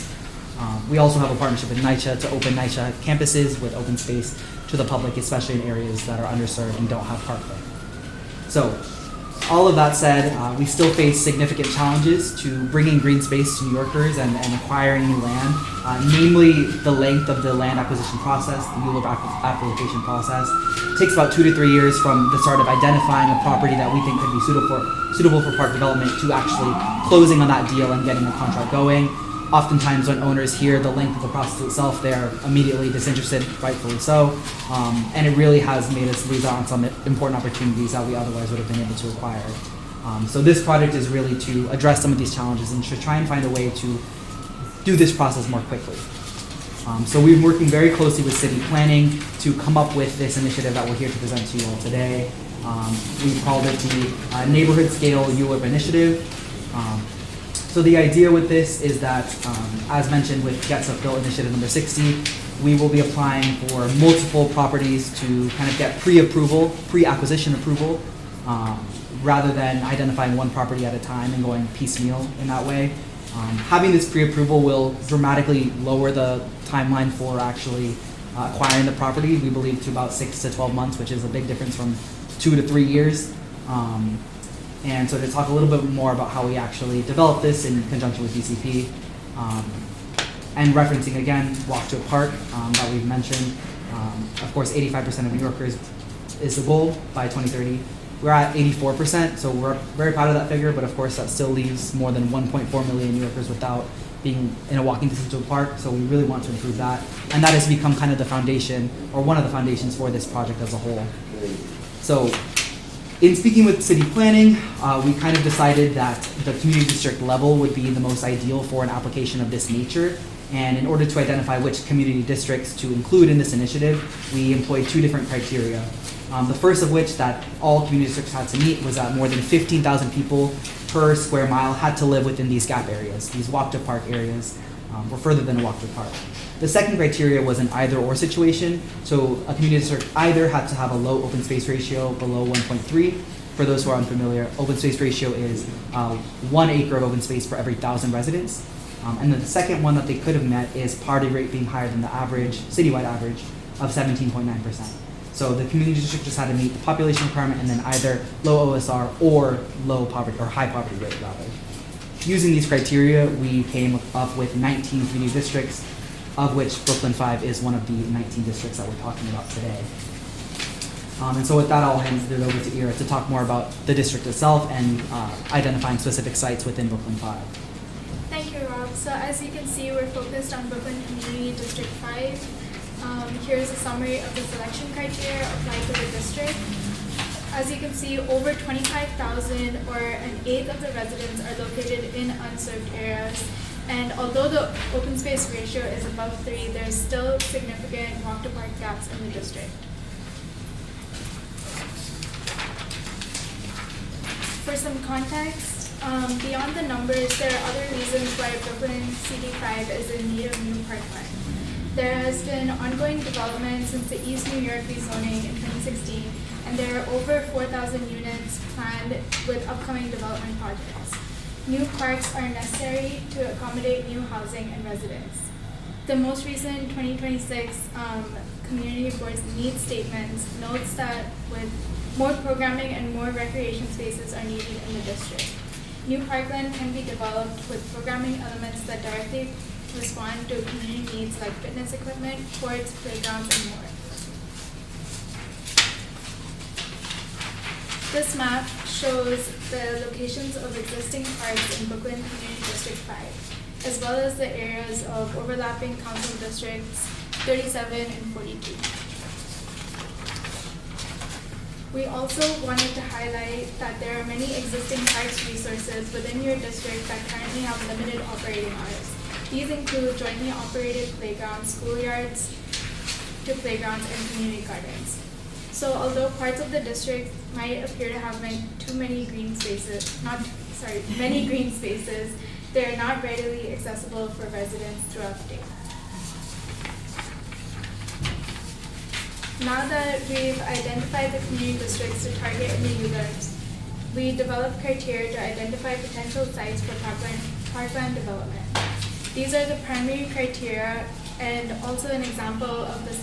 We also have a partnership with NYCHA to open NYCHA campuses with open space to the public, especially in areas that are underserved and don't have parkland. So, all of that said, we still face significant challenges to bringing green space to New Yorkers and acquiring new land, namely the length of the land acquisition process, the ULURP application process. It takes about 2 to 3 years from the start of identifying a property that we think could be suitable for park development to actually closing on that deal and getting the contract going. Oftentimes when owners hear the length of the process itself, they're immediately disinterested, rightfully so. And it really has made us lose out on some important opportunities that we otherwise would have been able to acquire. So this project is really to address some of these challenges and to try and find a way to do this process more quickly. So we've been working very closely with city planning to come up with this initiative that we're here to present to you all today. We've called it the Neighborhood Scale ULIP Initiative. So the idea with this is that, as mentioned with Get Stuff Built Initiative number 60, we will be applying for multiple properties to kind of get pre-approval, pre-acquisition approval, rather than identifying one property at a time and going piecemeal in that way. Having this pre-approval will dramatically lower the timeline for actually acquiring the property. We believe to about 6 to 12 months, which is a big difference from 2 to 3 years. And so to talk a little bit more about how we actually develop this in conjunction with DCP, and referencing again Walk to a Park that we've mentioned. Of course, 85% of New Yorkers is the goal by 2030. We're at 84%, so we're very proud of that figure, but of course that still leaves more than 1.4 million New Yorkers without being in a walking distance to a park, so we really want to improve that. And that has become kind of the foundation, or one of the foundations for this project as a whole. So, in speaking with city planning, we kind of decided that the community district level would be the most ideal for an application of this nature. And in order to identify which community districts to include in this initiative, we employed 2 different criteria. The first of which that all community districts had to meet was that more than 15,000 people per square mile had to live within these gap areas, these walk to park areas, or further than a walk to park. The second criteria was an either-or situation, so a community district either had to have a low open space ratio below 1.3. For those who are unfamiliar, open space ratio is 1 acre of open space for every 1,000 residents. And then the second one that they could have met is poverty rate being higher than the average, citywide average, of 17.9%. So the community district just had to meet the population requirement and then either low OSR or low poverty, or high poverty rate rather. Using these criteria, we came up with 19 community districts, of which Brooklyn 5 is one of the 19 districts that we're talking about today. And so with that, I'll hand it over to Ira to talk more about the district itself and identifying specific sites within Brooklyn 5. Thank you, Rob. So as you can see, we're focused on Brooklyn Community District 5. Here's a summary of the selection criteria applied to the district. As you can see, over 25,000 or an eighth of the residents are located in unserved areas. And although the open space ratio is above 3, there's still significant walk-to-park gaps in the district. For some context, beyond the numbers, there are other reasons why Brooklyn CD5 is in need of new parkland. There has been ongoing development since the East New York rezoning in 2016, and there are over 4,000 units planned with upcoming development projects. New parks are necessary to accommodate new housing and residents. The most recent 2026 Community Board's needs statements notes that with more programming and more recreation spaces are needed in the district. New parkland can be developed with programming elements that directly respond to community needs like fitness equipment, courts, playgrounds, and more. This map shows the locations of existing parks in Brooklyn Community District 5, as well as the areas of overlapping council districts 37 and 42. We also wanted to highlight that there are many existing parks resources within your district that currently have limited operating hours. These include jointly operated playgrounds, schoolyards to playgrounds, and community gardens. So although parts of the district might appear to have many green spaces, they are not readily accessible for residents throughout the day. Now that we've identified the community districts to target in the ULIPs, we developed criteria to identify potential sites for parkland development. These are the primary criteria and also an example of a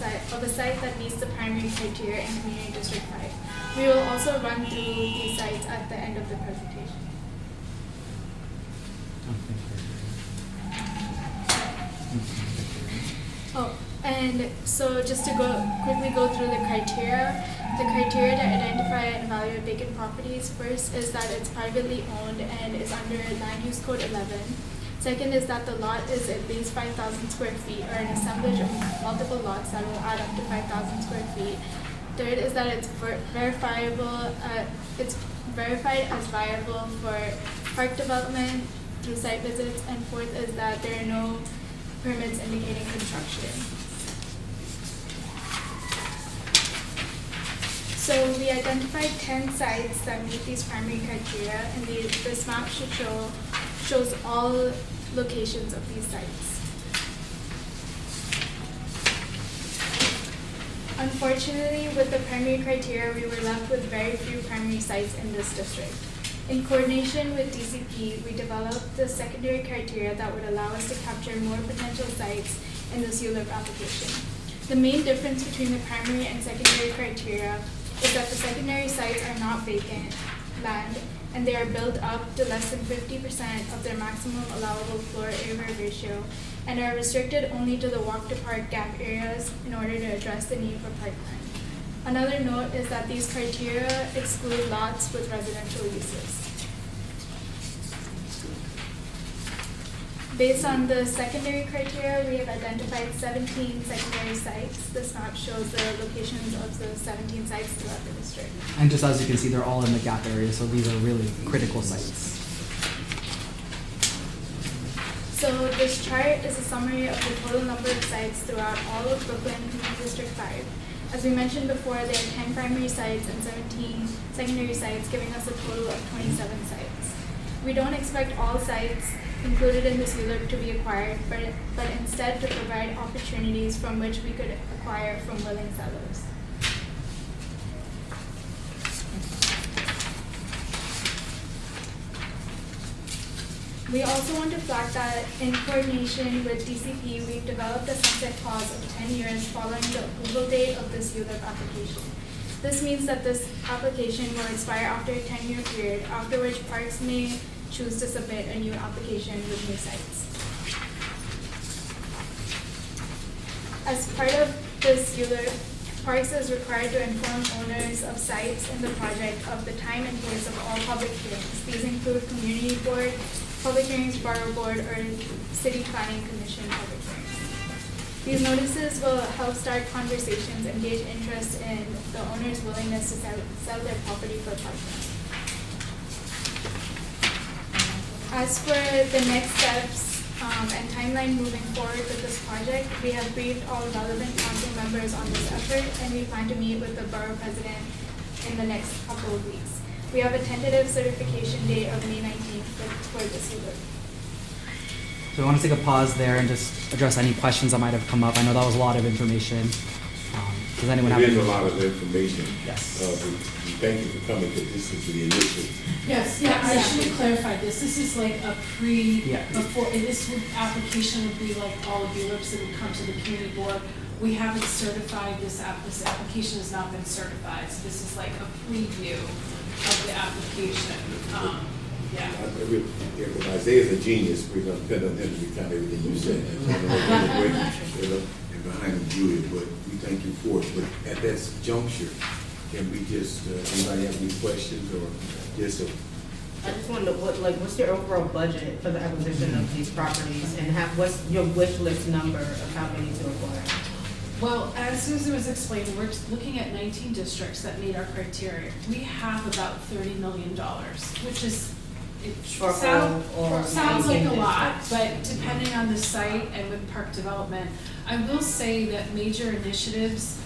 site that meets the primary criteria in Community District 5. We will also run through these sites at the end of the presentation. And so just to quickly go through the criteria to identify and evaluate vacant properties, first is that it's privately owned and is under Land Use Code 11. Second is that the lot is at least 5,000 square feet or an assemblage of multiple lots that will add up to 5,000 square feet. Third is that it's verifiable, it's verified as viable for park development through site visits. And fourth is that there are no permits indicating construction. So we identified 10 sites that meet these primary criteria, and this map shows all locations of these sites. Unfortunately, with the primary criteria, we were left with very few primary sites in this district. In coordination with DCP, we developed the secondary criteria that would allow us to capture more potential sites in this ULIRP application. The main difference between the primary and secondary criteria is that the secondary sites are not vacant land, and they are built up to less than 50% of their maximum allowable floor area ratio, and are restricted only to the walk to park gap areas in order to address the need for parkland. Another note is that these criteria exclude lots with residential uses. Based on the secondary criteria, we have identified 17 secondary sites. This map shows the locations of the 17 sites throughout the district. And just as you can see, they're all in the gap area, so these are really critical sites. So this chart is a summary of the total number of sites throughout all of Brooklyn District 5. As we mentioned before, there are 10 primary sites and 17 secondary sites, giving us a total of 27 sites. We don't expect all sites included in this ULIRP to be acquired, but instead to provide opportunities from which we could acquire from willing sellers. We also want to flag that in coordination with DCP, we've developed a sunset clause of 10 years following the approval date of this ULIRP application. This means that this application will expire after a 10-year period, after which parks may choose to submit a new application with new sites. As part of this ULIRP, Parks is required to inform owners of sites in the project of the time and place of all public hearings. These include community board, public hearings, borough board, or city planning commission public hearings. These notices will help start conversations and gauge interest in the owner's willingness to sell their property for parking. As for the next steps and timeline moving forward with this project, we have briefed all relevant council members on this effort, and we plan to meet with the borough president in the next couple of weeks. We have a tentative certification date of May 19th for this ULIRP. So I want to take a pause there and just address any questions that might have come up. I know that was a lot of information. Does anyone have It is any? a lot of information. Yes. We thank you for coming, because this is the initial. Yes, yeah, I should have clarified this. This is like a Yeah. before, application would be like all of ULIRPs that would come to the community board. We haven't certified this application has not been certified, so this is like a preview of the application. Yeah. Isaiah's a genius. We're going to depend on him to recount everything you said. And behind Julia, but we thank you for it. But at that juncture, can we just, anybody have any questions or just I just wanted to know what's your overall budget for the acquisition of these properties, and what's your wish list number of how many to acquire? Well, as Susan was explaining, we're looking at 19 districts that meet our criteria. We have about $30 million, which is, sounds like a lot, but depending on the site and with park development, I will say that major initiatives,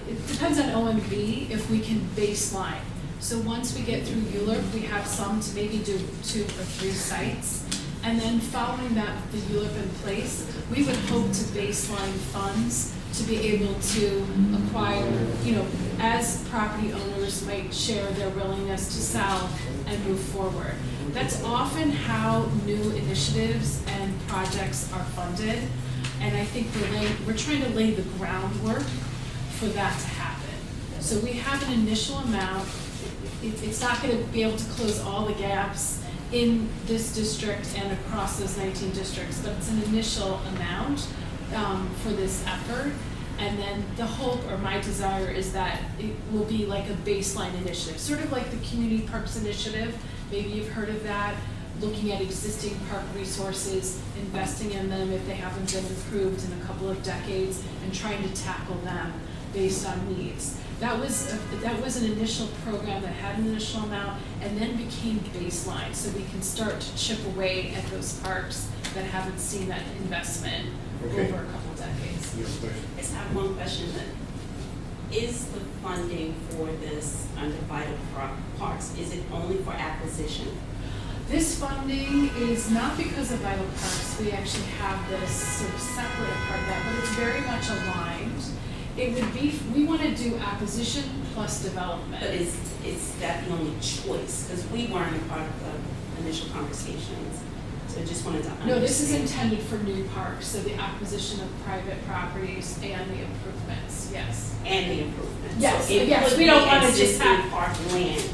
it depends on OMB if we can baseline. So once we get through ULIRP, we have some to maybe do 2 or 3 sites. And then following that with the ULIRP in place, we would hope to baseline funds to be able to acquire, as property owners might share their willingness to sell and move forward. That's often how new initiatives and projects are funded. And I think we're trying to lay the groundwork for that to happen. So we have an initial amount. It's not going to be able to close all the gaps in this district and across those 19 districts, but it's an initial amount for this effort. And then the hope, or my desire, is that it will be like a baseline initiative, sort of like the Community Parks Initiative. Maybe you've heard of that, looking at existing park resources, investing in them if they haven't been improved in a couple of decades, and trying to tackle them based on needs. That was an initial program that had an initial amount and then became baseline, so we can start to chip away at those parks that haven't seen that investment over a couple of decades. you have a question? I just have one question Is the funding for this under Vital Parks, is it only for acquisition? This funding is not because of Vital Parks. We actually have this sort of separate part of that, but it's very much aligned. It would be, we want to do acquisition plus development. But is that the only choice? Because we weren't a part of the initial conversations, so I just wanted to understand. No, this is intended for new parks, so the acquisition of private properties and the improvements, yes. And the improvements. Yes, So it yes, would we be don't want to just existing have. park land.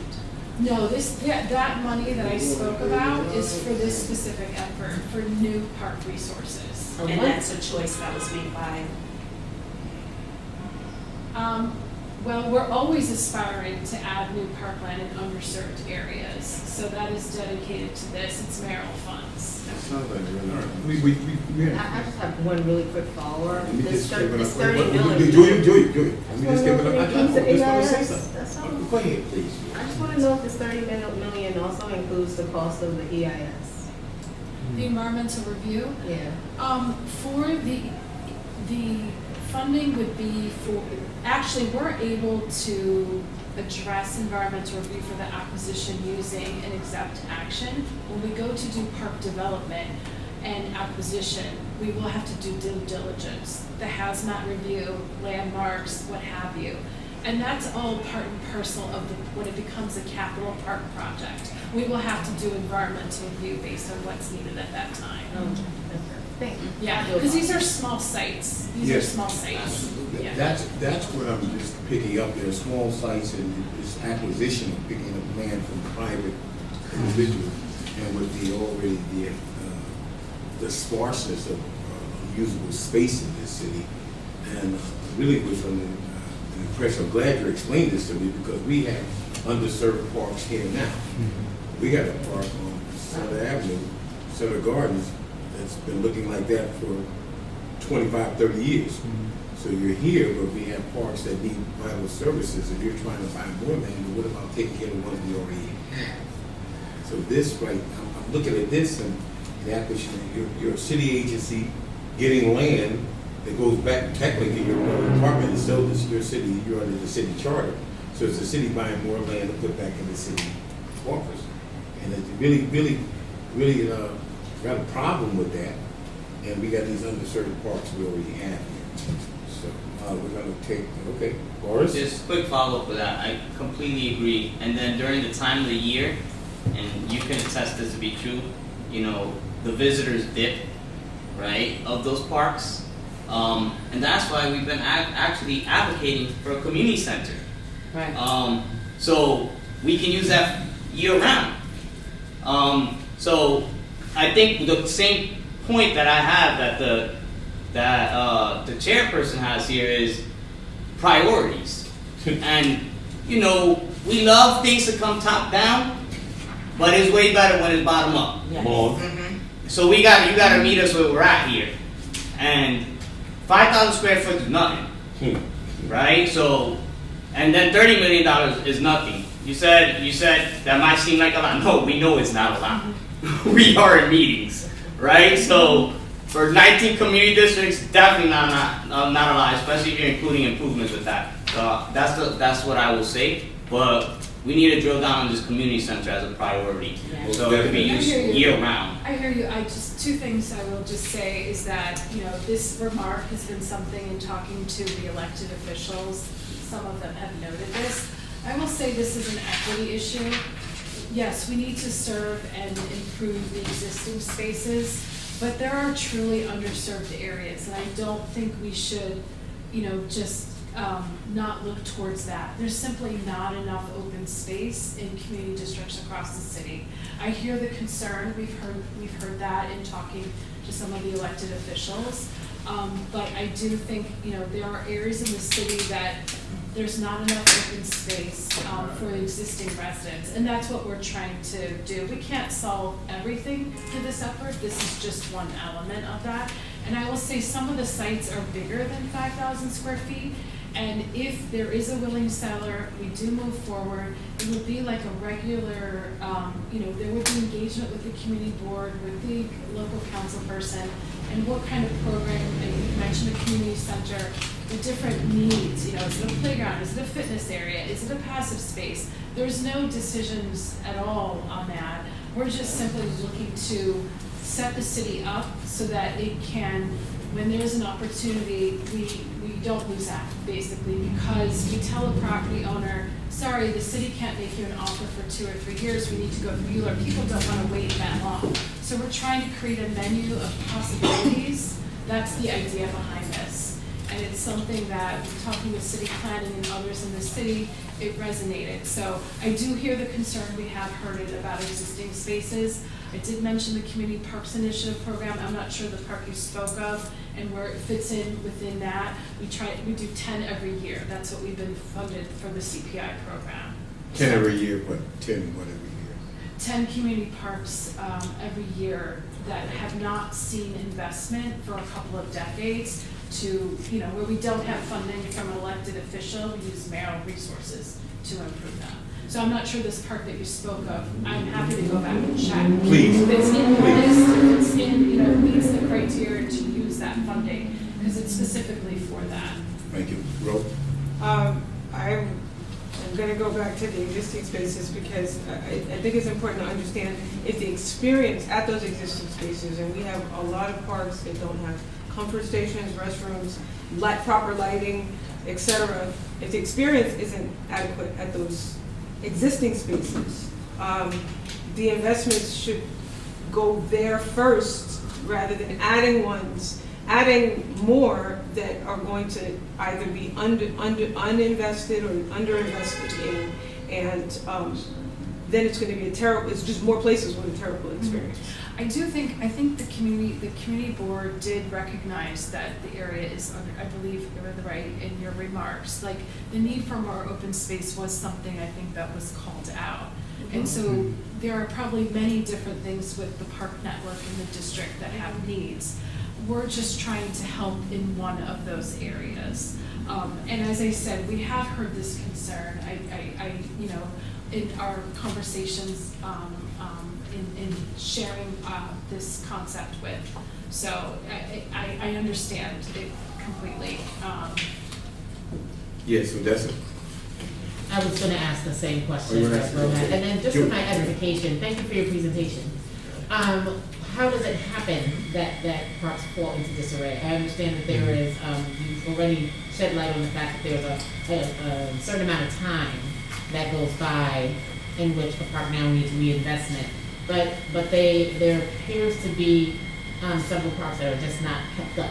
No, that money that I spoke about is for this specific effort, for new park resources. And that's a choice that was made by, Well, we're always aspiring to add new parkland in underserved areas, so that is dedicated to this, it's mayoral funds. That sounds like really. I just have one really quick follow-up. Let me This just give it this up. 30 Wait, million. Julie, let me just give it up. I Includes just the want to say AIS, something. that's all. Go ahead, please. I just want to know if this 30 million also includes the cost of the EIS. The environmental review, Yeah. for the funding would be for, actually, we're able to address environmental review for the acquisition using an exempt action. When we go to do park development and acquisition, we will have to do due diligence, the hazmat review, landmarks, what have you. And that's all part and parcel of when it becomes a capital park project. We will have to do environmental review based on what's needed at that time. Thank you. Yeah, because these are small sites. These are Yes, small sites. absolutely. Yeah. That's what I'm just picking up there, small sites and this acquisition of picking up land from private individuals. And with the sparseness of usable space in this city. And really was under the impression, I'm glad you explained this to me, because we have underserved parks here now. We got a park on Sutter Avenue, Sutter Gardens, that's been looking like that for 25, 30 years. So you're here, but we have parks that need vital services, and you're trying to buy more land, but what about taking care of the ones we already have? So this, right, I'm looking at this, and the acquisition, you're a city agency getting land that goes back, technically, your department is still your city, you're under the city charter. So it's the city buying more land to put back in the city coffers. And it's really got a problem with that. And we got these underserved parks we already have here. So we're gonna take, okay, Boris? Just quick follow-up with that. I completely agree. And then during the time of the year, and you can attest this to be true, you know, the visitors dip, right, of those parks. And that's why we've been actually advocating for a community center. Right. So we can use that year round. So I think the same point that I have that the chairperson has here is priorities. And you know, we love things to come top down, but it's way better when it's bottom up. yes. So you gotta meet us where we're at here. And 5,000 square foot is nothing. Right? So, and then $30 million is nothing. You said that might seem like a lot. No, we know it's not a lot. We are in meetings, right? So for 19 community districts, definitely not a lot, especially if you're including improvements with that. So that's what I will say. But we need to drill down on this community center as a priority, Yeah. so it can be used year round. I hear you. Two things I will just say is that, you know, this remark has been something in talking to the elected officials. Some of them have noted this. I will say this is an equity issue. Yes, we need to serve and improve the existing spaces, but there are truly underserved areas, and I don't think we should, you know, just not look towards that. There's simply not enough open space in community districts across the city. I hear the concern, we've heard that in talking to some of the elected officials, but I do think, you know, there are areas in the city that there's not enough open space for the existing residents, and that's what we're trying to do. We can't solve everything through this effort. This is just one element of that. And I will say some of the sites are bigger than 5,000 square feet, and if there is a willing seller, we do move forward. It would be like a regular, you know, there would be engagement with the community board, with the local council person, and what kind of program, and you mentioned the community center, the different needs, you know, is it a playground, is it a fitness area, is it a passive space? There's no decisions at all on that. We're just simply looking to set the city up so that it can, when there's an opportunity, we don't lose out, basically, because we tell a property owner, sorry, the city can't make you an offer for 2 or 3 years, we need to go through you, or people don't want to wait that long. So we're trying to create a menu of possibilities. That's the idea behind this. And it's something that, talking with city planning and others in the city, it resonated. So I do hear the concern, we have heard it about existing spaces. I did mention the Community Parks Initiative program. I'm not sure the park you spoke of and where it fits in within that. We do 10 every year. That's what we've been funded for the CPI program. 10 every year, but 10 what every year? 10 community parks every year that have not seen investment for a couple of decades to, you know, where we don't have funding from an elected official, we use mayoral resources to improve them. So I'm not sure this park that you spoke of, I'm happy to go back and check. Please. If it's in the list, if it's in, you know, meets the criteria to use that funding, because it's specifically for that. Thank you. Ro? I'm going to go back to the existing spaces because I think it's important to understand if the experience at those existing spaces, and we have a lot of parks that don't have comfort stations, restrooms, proper lighting, etc. If the experience isn't adequate at those existing spaces, the investments should go there first rather than adding more that are going to either be uninvested or underinvested in, and then it's going to be it's just more places with a terrible experience. I think the community board did recognize that the area is under, I believe you were right in your remarks, like the need for more open space was something I think that was called out. And so there are probably many different things with the park network in the district that have needs. We're just trying to help in one of those areas. And as I said, we have heard this concern. I you know, in our conversations, in sharing this concept with. So I understand it completely. Yes, so that's it. I was going to ask the same question that Ro had. And then just for my edification, thank you for your presentation. How does it happen that parks fall into disarray? I understand that there is, you've already shed light on the fact that there's a certain amount of time that goes by in which a park now needs reinvestment. But there appears to be several parks that are just not kept up.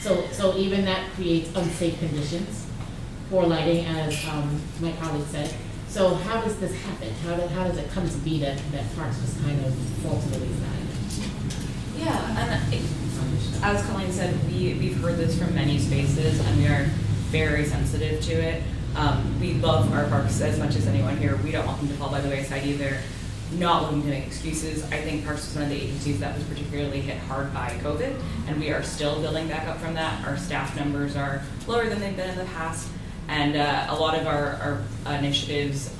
So even that creates unsafe conditions for lighting, as my colleague said. So how does this happen? How does it come to be that parks just kind of fall to the wayside? Yeah, and as Colleen said, we've heard this from many spaces, and we are very sensitive to it. We love our parks as much as anyone here. We don't want them to fall by the wayside either. Not looking to make excuses. I think Parks was one of the agencies that was particularly hit hard by COVID, and we are still building back up from that. Our staff numbers are lower than they've been in the past, and a lot of our initiatives,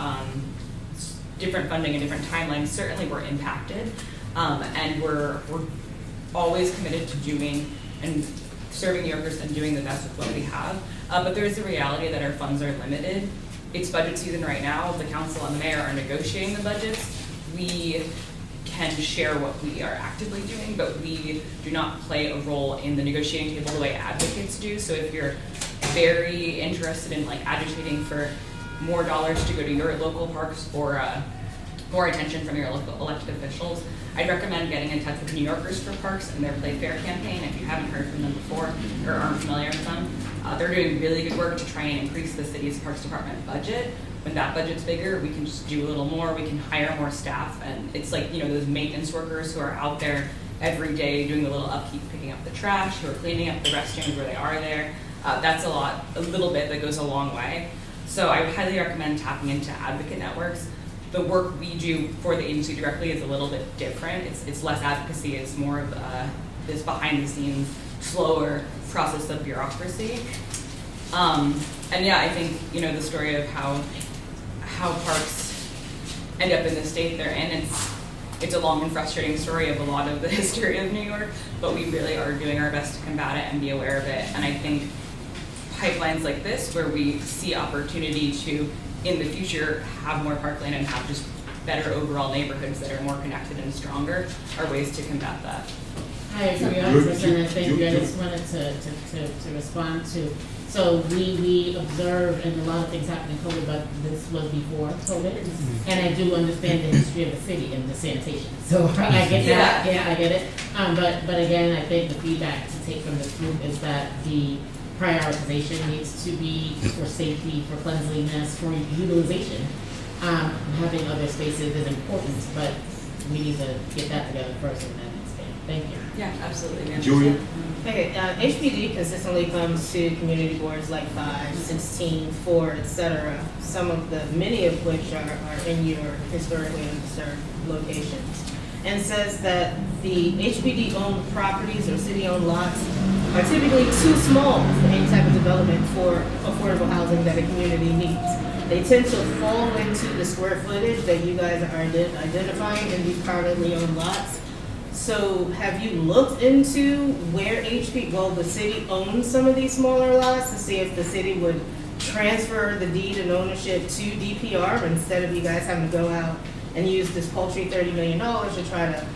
different funding and different timelines certainly were impacted, and we're always committed to doing and serving New Yorkers and doing the best with what we have. But there is a reality that our funds are limited. It's budget season right now. The council and the mayor are negotiating the budgets. We can share what we are actively doing, but we do not play a role in the negotiating table the way advocates do. So if you're very interested in like agitating for more dollars to go to your local parks or more attention from your local elected officials, I'd recommend getting in touch with New Yorkers for Parks and their Play Fair campaign if you haven't heard from them before or aren't familiar with them. They're doing really good work to try and increase the city's Parks Department budget. When that budget's bigger, we can just do a little more, we can hire more staff, and it's like, you know, those maintenance workers who are out there every day doing the little upkeep, picking up the trash, who are cleaning up the restrooms where they are there. That's a little bit that goes a long way. So I would highly recommend tapping into advocate networks. The work we do for the agency directly is a little bit different. It's less advocacy, it's more of this behind the scenes, slower process of bureaucracy. And yeah, I think, you know, the story of how parks end up in the state they're in, it's a long and frustrating story of a lot of the history of New York, but we really are doing our best to combat it and be aware of it. And I think pipelines like this where we see opportunity to, in the future, have more parkland and have just better overall neighborhoods that are more connected and stronger are ways to combat that. I agree, 100%, I think I just wanted to respond to, so we observed, and a lot of things happened in COVID, but this was before COVID, and I do understand the history of the city and the sanitation, so I get that, yeah, I get it. But again, I think the feedback to take from this group is that the prioritization needs to be for safety, for cleanliness, for utilization. Having other spaces is important, but we need to get that together first and then expand. Thank you. Yeah, absolutely. Julia? Okay, HPD consistently comes to community boards like 5, 16, 4, etc. Many of which are in your historically underserved locations. And says that the HPD-owned properties or city-owned lots are typically too small for any type of development for affordable housing that a community needs. They tend to fall into the square footage that you guys are identifying in these privately owned lots. So have you looked into where the city owns some of these smaller lots to see if the city would transfer the deed and ownership to DPR instead of you guys having to go out and use this paltry $30 million to try to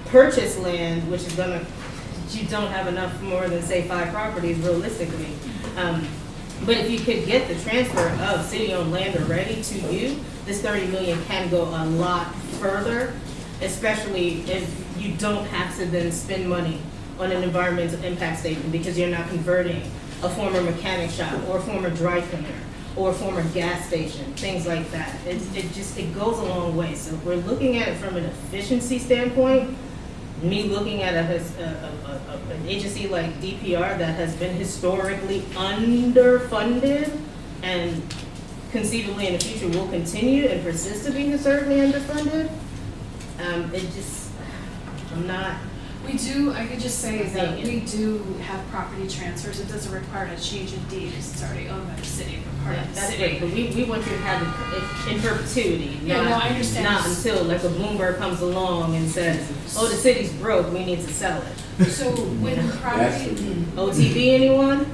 purchase land, which is you don't have enough more than say 5 properties realistically. But if you could get the transfer of city-owned land already to you, this $30 million can go a lot further, especially if you don't have to then spend money on an environmental impact statement because you're not converting a former mechanic shop or a former dry cleaner or a former gas station, things like that. It goes a long way. So if we're looking at it from an efficiency standpoint, me looking at an agency like DPR that has been historically underfunded and conceivably in the future will continue and persist to be historically underfunded, I could just say that we do have property transfers. It doesn't require a change in deed because it's already owned by the city. We're part of the that's city. great, but we want you to have it in perpetuity. Yeah, no, I understand. Not until like a Bloomberg comes along and says, oh, the city's broke, we need to sell it. So when property, OTB, anyone?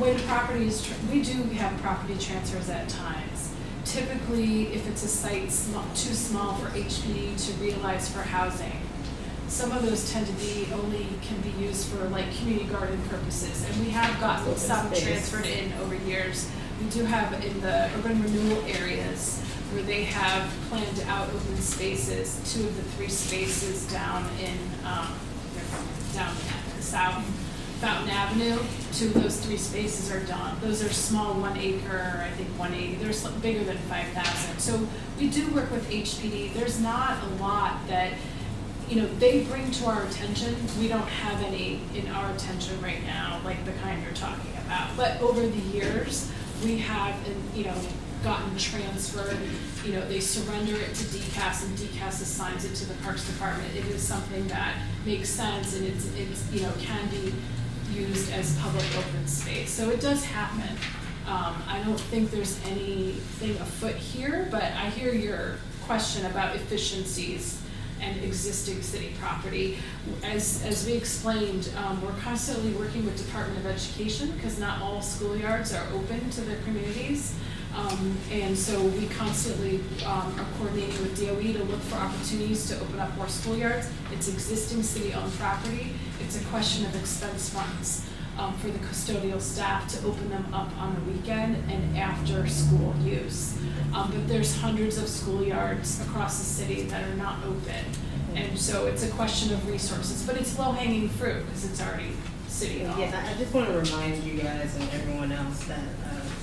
when properties, we do have property transfers at times. Typically, if it's a site too small for HPD to realize for housing, some of those tend to be can be used for like community garden purposes, and we have gotten some transferred in over years. We do have in the urban renewal areas where they have planned out open spaces. 2 of the 3 spaces down in South Fountain Avenue, 2 of those 3 spaces are done. Those are small 1 acre, I think 180. They're bigger than 5,000. So we do work with HPD. There's not a lot that they bring to our attention. We don't have any in our attention right now, like the kind you're talking about. But over the years, we have, gotten transferred. They surrender it to DCAS, and DCAS assigns it to the Parks Department. It is something that makes sense, and it's can be used as public open space. So it does happen. I don't think there's anything afoot here, but I hear your question about efficiencies and existing city property. As we explained, we're constantly working with Department of Education because not all schoolyards are open to their communities. And so we constantly are coordinating with DOE to look for opportunities to open up more schoolyards. It's existing city-owned property. It's a question of expense funds for the custodial staff to open them up on the weekend and after school use. But there's hundreds of schoolyards across the city that are not open. And so it's a question of resources, but it's low-hanging fruit because it's already city-owned. Yeah, I just want to remind you guys and everyone else that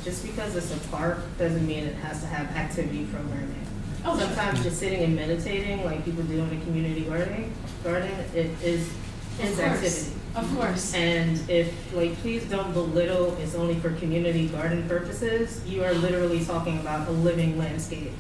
just because it's a park doesn't mean it has to have activity programming. Sometimes just sitting and meditating like people do in a community garden, it is activity. Of course. And please don't belittle it's only for community garden purposes. You are literally talking about a living landscape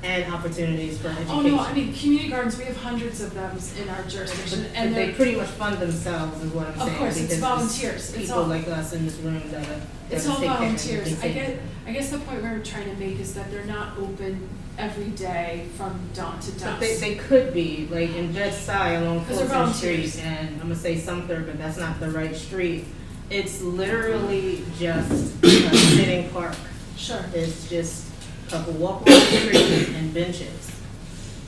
and opportunities for education. Oh no, I mean, community gardens, we have hundreds of them in our jurisdiction. And they pretty much fund themselves is what I'm saying. Of course, it's volunteers. People like us in this room that it's all take care of volunteers. it. I guess the point we're trying to make is that they're not open every day from dawn to dusk. But they could be, like in Judge Sy along Because they're Fulton Street, volunteers. and I'm gonna say Sumter, but that's not the right street. It's literally just a sitting park. Sure. It's just a couple walkable streets and benches.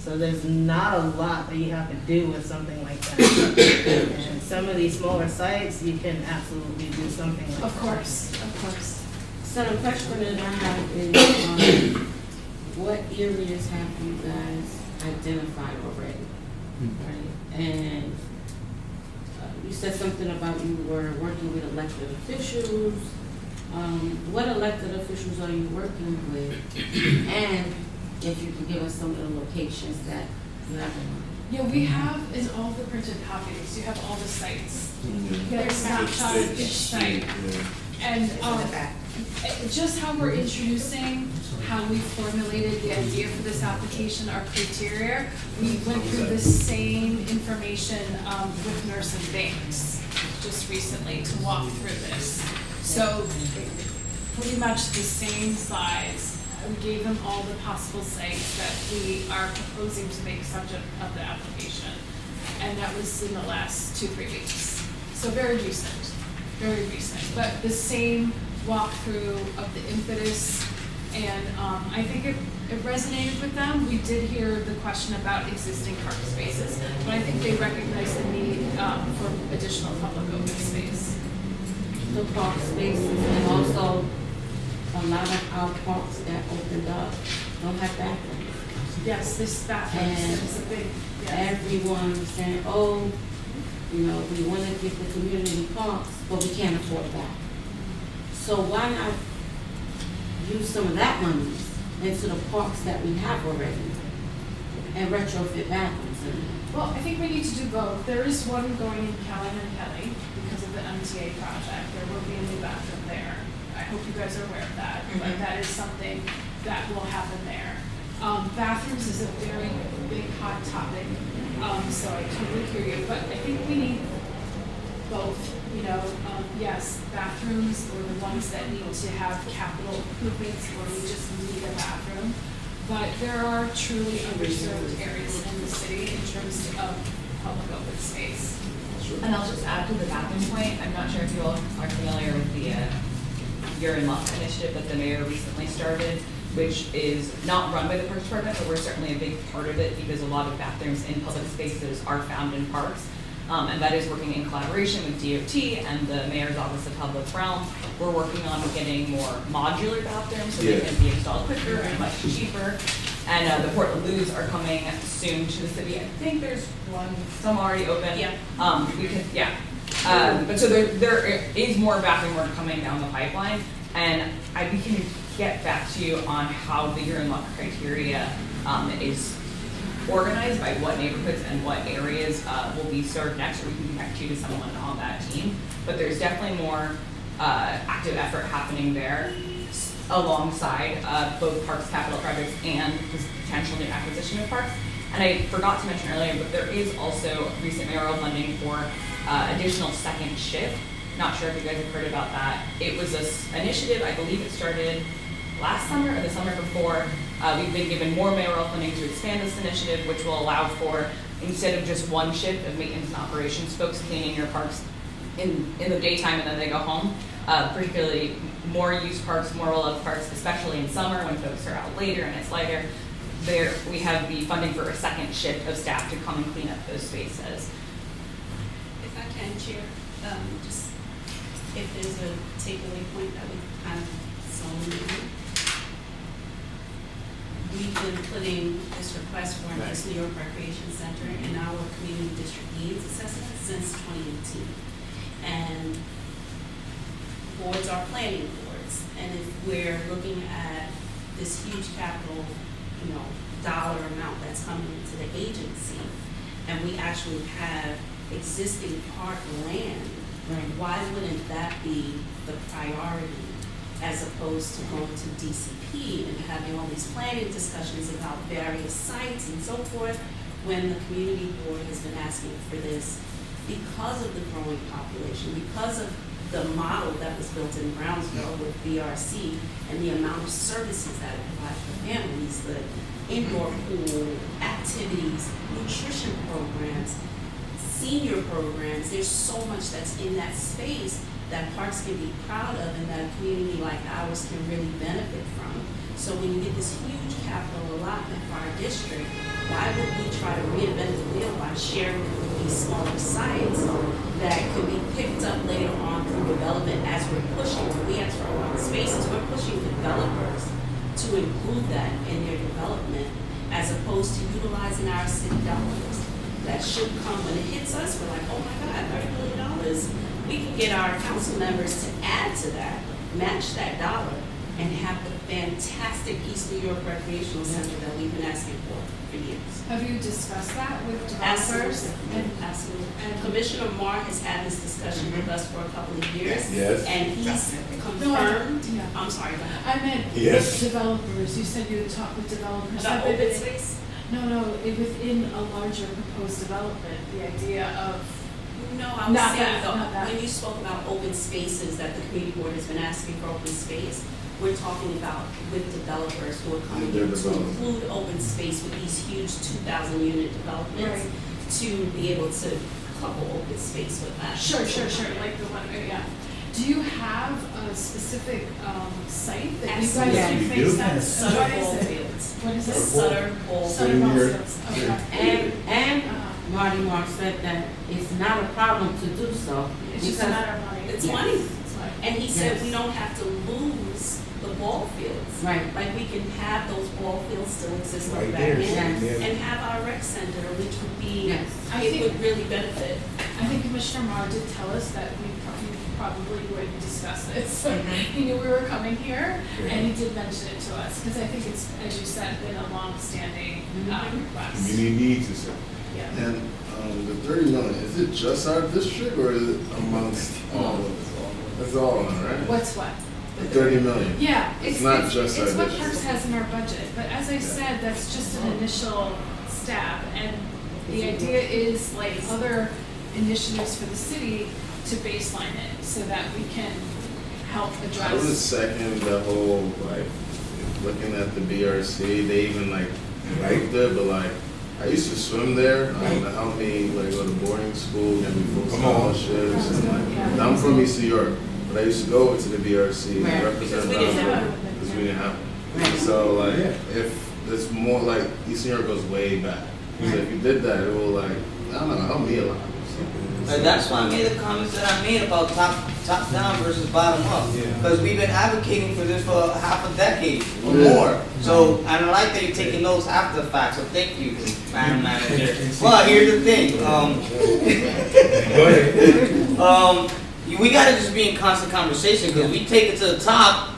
So there's not a lot that you have to do with something like that. And some of these smaller sites, you can absolutely do something like that. Of course, of course. So the question that I have is, what areas have you guys identified already? Right? And you said something about you were working with elected officials. What elected officials are you working with? And if you can give us some of the locations that you have in mind. Yeah, we have is all the printed copies. You have all the sites. There's a snapshot of each site. And just how we're introducing, how we formulated the idea for this application, our criteria, we went through the same information with Nurse and Banks just recently to walk through this. So pretty much the same slides. We gave them all the possible sites that we are proposing to make subject of the application. And that was in the last 2-3 weeks. So very recent, but the same walkthrough of the impetus. And I think it resonated with them. We did hear the question about existing park spaces, but I think they recognize the need for additional public open space. The park spaces, and also a lot of our parks that opened up don't have bathrooms. Yes, this bathroom is a big, yes. Everyone was saying, oh, you know, we want to get the community parks, but we can't afford that. So why not use some of that money into the parks that we have already and retrofit bathrooms in them? Well, I think we need to do both. There is one going in Callan and Kelly because of the MTA project. There will be a new bathroom there. I hope you guys are aware of that, but that is something that will happen there. Bathrooms is a very big hot topic, so I totally hear you, but I think we need both. You know, yes, bathrooms or the ones that need to have capital improvements where we just need a bathroom, but there are truly underserved areas in the city in terms of public open space. And I'll just add to the bathroom point, I'm not sure if you all are familiar with the You're in Luck initiative that the mayor recently started, which is not run by the Parks Department, but we're certainly a big part of it because a lot of bathrooms in public spaces are found in parks. And that is working in collaboration with DOT and the Mayor's Office of Public Realm. We're working on getting more modular bathrooms so they can be installed quicker and much cheaper. And the Port Lou's are coming soon to the city. I think there's some already open. Yeah. But so there is more bathroom work coming down the pipeline, and we can get back to you on how the You're in Luck criteria is organized by what neighborhoods and what areas will be served next, or we can connect you to someone on that team. But there's definitely more active effort happening there alongside both parks capital projects and the potential new acquisition of parks. And I forgot to mention earlier, but there is also recent mayoral funding for additional second shift. Not sure if you guys have heard about that. It was an initiative, I believe it started last summer or the summer before. We've been given more mayoral funding to expand this initiative, which will allow for, instead of just one shift of maintenance and operations, folks cleaning your parks in the daytime and then they go home. Particularly more used parks, more well-loved parks, especially in summer when folks are out later and it's lighter. There, we have the funding for a second shift of staff to come and clean up those spaces. If I can, Chair, just if there's a takeaway point that we kind of saw in. We've been putting this request for an East New York Recreation Center in our community district needs assessment since 2018. And boards are planning boards. And if we're looking at this huge capital, dollar amount that's coming into the agency, and we actually have existing park land, why wouldn't that be the priority as opposed to going to DCP and having all these planning discussions about various sites and so forth, when the community board has been asking for this because of the growing population, because of the model that was built in Brownsville with BRC and the amount of services that it provides for families, the indoor pool, activities, nutrition programs, senior programs. There's so much that's in that space that parks can be proud of and that a community like ours can really benefit from. So when you get this huge capital allotment for our district, why would we try to reinvent the wheel by sharing it with these smaller sites that could be picked up later on through development as we're pushing, when we ask for open spaces, we're pushing developers to include that in their development as opposed to utilizing our city dollars. That should come when it hits us, we're like, oh my God, $30 million. We can get our council members to add to that, match that dollar, and have the fantastic East New York Recreational Center that we've been asking for years. Have you discussed that with developers? Absolutely. And Commissioner Marr has had this discussion with us for a couple of years. Yes. And he's confirmed. I'm sorry, go ahead. I meant with developers. You said you would talk with developers. About open space? No, within a larger proposed development, the idea of. No, I was saying, when you spoke about open spaces, that the community board has been asking for open space, we're talking about with developers who are coming in to include open space with these huge 2,000 unit developments to be able to couple open space with that. Sure, like the one, yeah. Do you have a specific site that you guys think makes sense? Sutter Ball Fields. What is it? Sutter Ball Fields. Okay. And Marty Mark said that it's not a problem to do so. It's just a matter of money. It's money. And he said we don't have to lose the ball fields. Right. Like we can have those ball fields still exist on Right the back there, end yes. and have our rec center, which would be, I it think- would really benefit. I think Commissioner Marr did tell us that we probably would discuss this. He knew we were coming here, and he did mention it to us, because I think it's, as you said, been a long-standing request. Community needs this. Yeah. And the 30 million, is it just our district or is it amongst all of us? That's all of them, right? What's what? The 30 million. Yeah, It's not just our it's what district. Parks has in our budget, but as I said, that's just an initial stab, and the idea is like other initiatives for the city to baseline it, so that we can help I was address. second the whole, like, looking at the BRC, they even like liked it, but like, I used to swim there, to help me like go to boarding school, get me full scholarships, and like, I'm from East New York, but I used to go over to the BRC, Right. represent Because we didn't have them, because we didn't have it. So like, if it's more like, East New York goes way back, so if you did that, it will like, I don't know, help me a lot. And that's why I made the comments that I made about top down versus bottom up. Because we've been advocating for this for half a decade or more. So I don't like that you're taking notes after the fact. So thank you, Madam Manager. Well, here's the thing. We gotta just be in constant conversation because we take it to the top.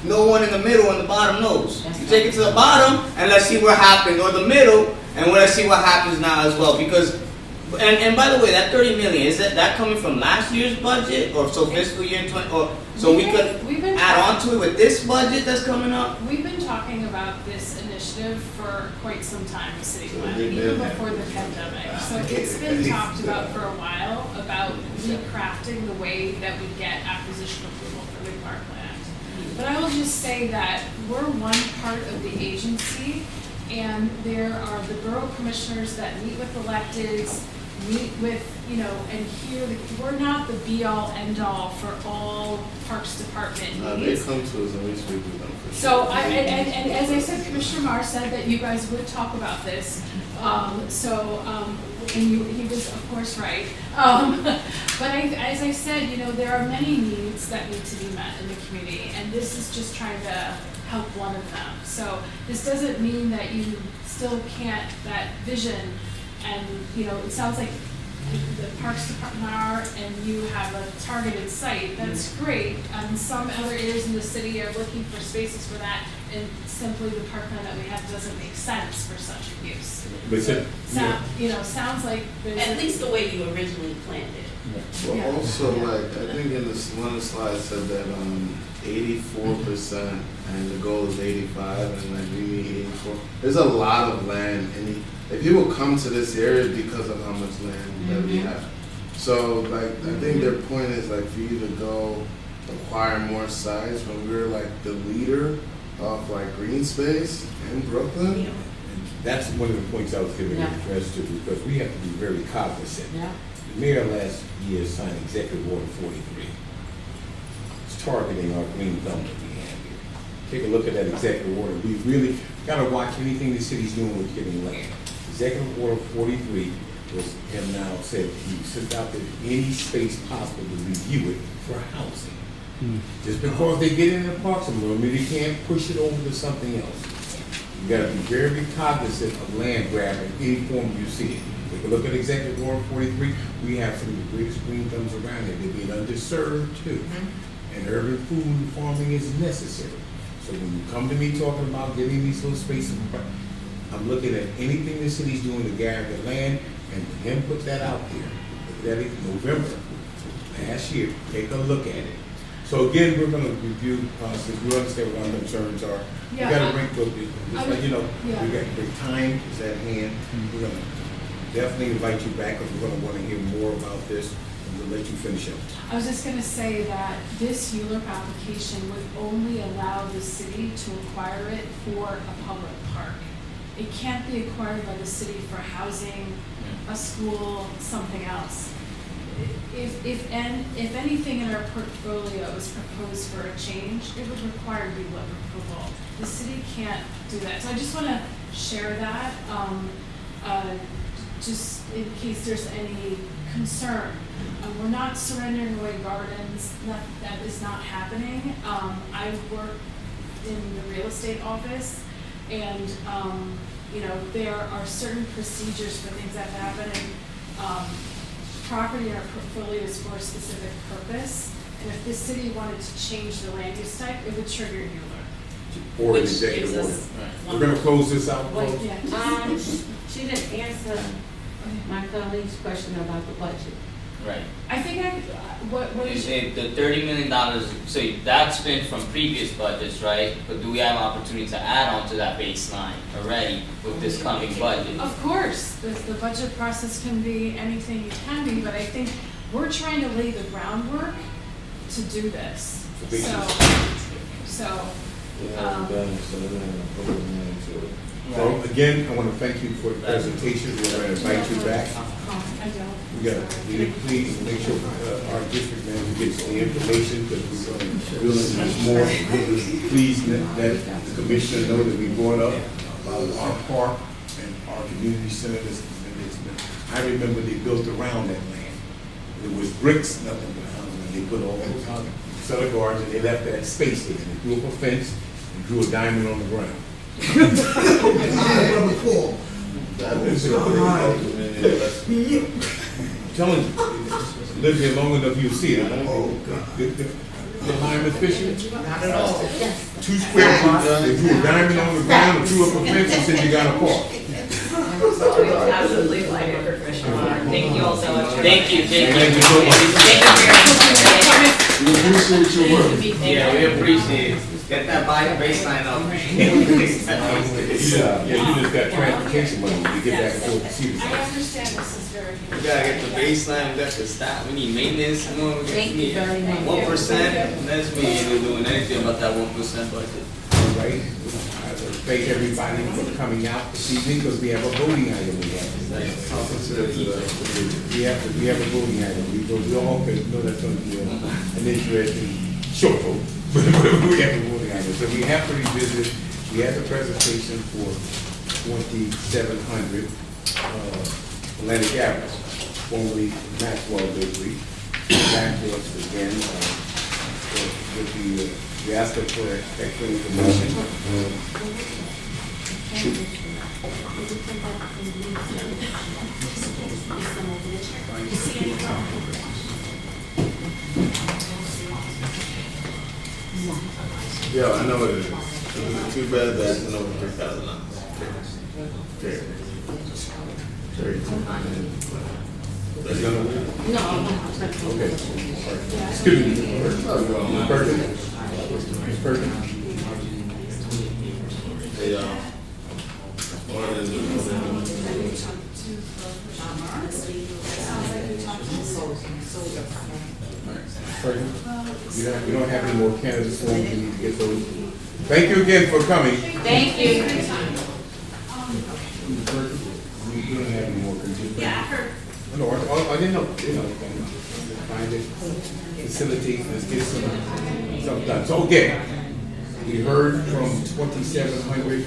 No one in the middle and the bottom knows. You take it to the bottom and let's see what happens, or the middle and let's see what happens now as well. Because and by the way, that 30 million, is that coming from last year's budget or so fiscal year 20, or so we could add on to it with this budget that's coming up? We've been talking about this initiative for quite some time with city planning, even before the pandemic. So it's been talked about for a while, about recrafting the way that we get acquisition approval for the parkland. But I will just say that we're one part of the agency, and there are the borough commissioners that meet with electeds, meet with, and hear, we're not the be-all, end-all for all Parks Department They needs. come to us and we speak with them. For So, sure. and as I said, Commissioner Marr said that you guys would talk about this, and he was of course right. But as I said, there are many needs that need to be met in the community, and this is just trying to help one of them. So this doesn't mean that you still can't, that vision, and it sounds like the Parks Department are, and you have a targeted site, that's great. Some other areas in the city are looking for spaces for that, and simply the parkland that we have doesn't make sense for such a use. But sounds like there's At least the way you originally planned it. But also, like, I think in this one of the slides said that 84% and the goal is 85, and like we need 84. There's a lot of land, and if people come to this area because of how much land that we have. So like, I think their point is like for you to go acquire more sites when we're like the leader of like green space in Brooklyn. That's one of the points I was giving you address to, because we have to be very cognizant. The mayor last year signed Executive Order 43. It's targeting our green thumb that we have here. Take a look at that executive order. We really gotta watch anything the city's doing with getting land. Executive Order 43 was, and now said, he sent out that any space possible to review it for housing. Just because they get in the parks a little bit, they can't push it over to something else. You gotta be very cognizant of land grab in any form you see it. Take a look at Executive Order 43. We have some of the greatest green thumbs around here. They're being underserved too. And urban food farming is necessary. So when you come to me talking about getting these little spaces, I'm looking at anything the city's doing to gather the land, and him put that out there. Look at it in November last year. Take a look at it. So again, we're going to review, since we understand what our concerns are. Yeah, We got to bring, just like, you know, yeah. we got to bring time is at hand. We're going to definitely invite you back, because we're going to want to hear more about this, and we'll let you finish up. I was just gonna say that this ULURP application would only allow the city to acquire it for a public park. It can't be acquired by the city for housing, a school, something else. If anything in our portfolio is proposed for a change, it would require ULURP approval. The city can't do that. So I just wanna share that, just in case there's any concern. We're not surrendering away gardens, that is not happening. I work in the real estate office, and you know, there are certain procedures for things that happen, and property in our portfolio is for a specific purpose, and if the city wanted to change the land use type, it would trigger ULURP. Or an executive order. We're going to close this out. She didn't answer my colleague's question about the budget. Right. I think what is The $30 million, so that's been from previous budgets, right? But do we have an opportunity to add on to that baseline already with this coming budget? Of course, the budget process can be anything it can be, but I think we're trying to lay the groundwork to do this. So again, I want to thank you for the presentation. We're going to invite you back. I don't. We got to please make sure our district manager gets the information, because we're going to really much more. Please let the commissioner know that we brought up about our park and our community center. I remember they built around that land. It was bricks, nothing but houses, and they put all those cellar guards, and they left that space there. They drew up a fence and drew a diamond on the ground. Telling you, live here long enough, you'll see it. The line is fishing. Not at all. 2 square feet. They drew a diamond on the ground and drew up a fence and said you got a park. Absolutely like it for Commissioner. Thank you all so much. Thank you. Thank you so much. We appreciate your work. Yeah, we appreciate it. Get that baseline up. Yeah, you just got transportation money to get back and forth to see the I understand this is very. We gotta get the baseline, we got the staff, we need maintenance, Thank you very much. 1%, that's me, ain't doing anything about that 1% budget. All right. I thank everybody for coming out this evening, because we have a voting item we have. We have a voting item. We all know that's going to be an interesting short vote. But we have a voting item. So we have to revisit, we had the presentation for 2700 Atlantic Avenue, formerly Maxwell Bakery. Back to us again, we asked them for extra information. Yeah, I know it is. It's too bad that it's over $3,000. Okay. No. Okay. Excuse me. Ms. Perkins? Ms. Perkins? Hey, We don't have any more candidates, so we need to get those. Thank you again for coming. Thank you. We don't have any more. Yeah, I heard. No, I didn't know, find it, facilitate, let's get something done. So again, we heard from 2700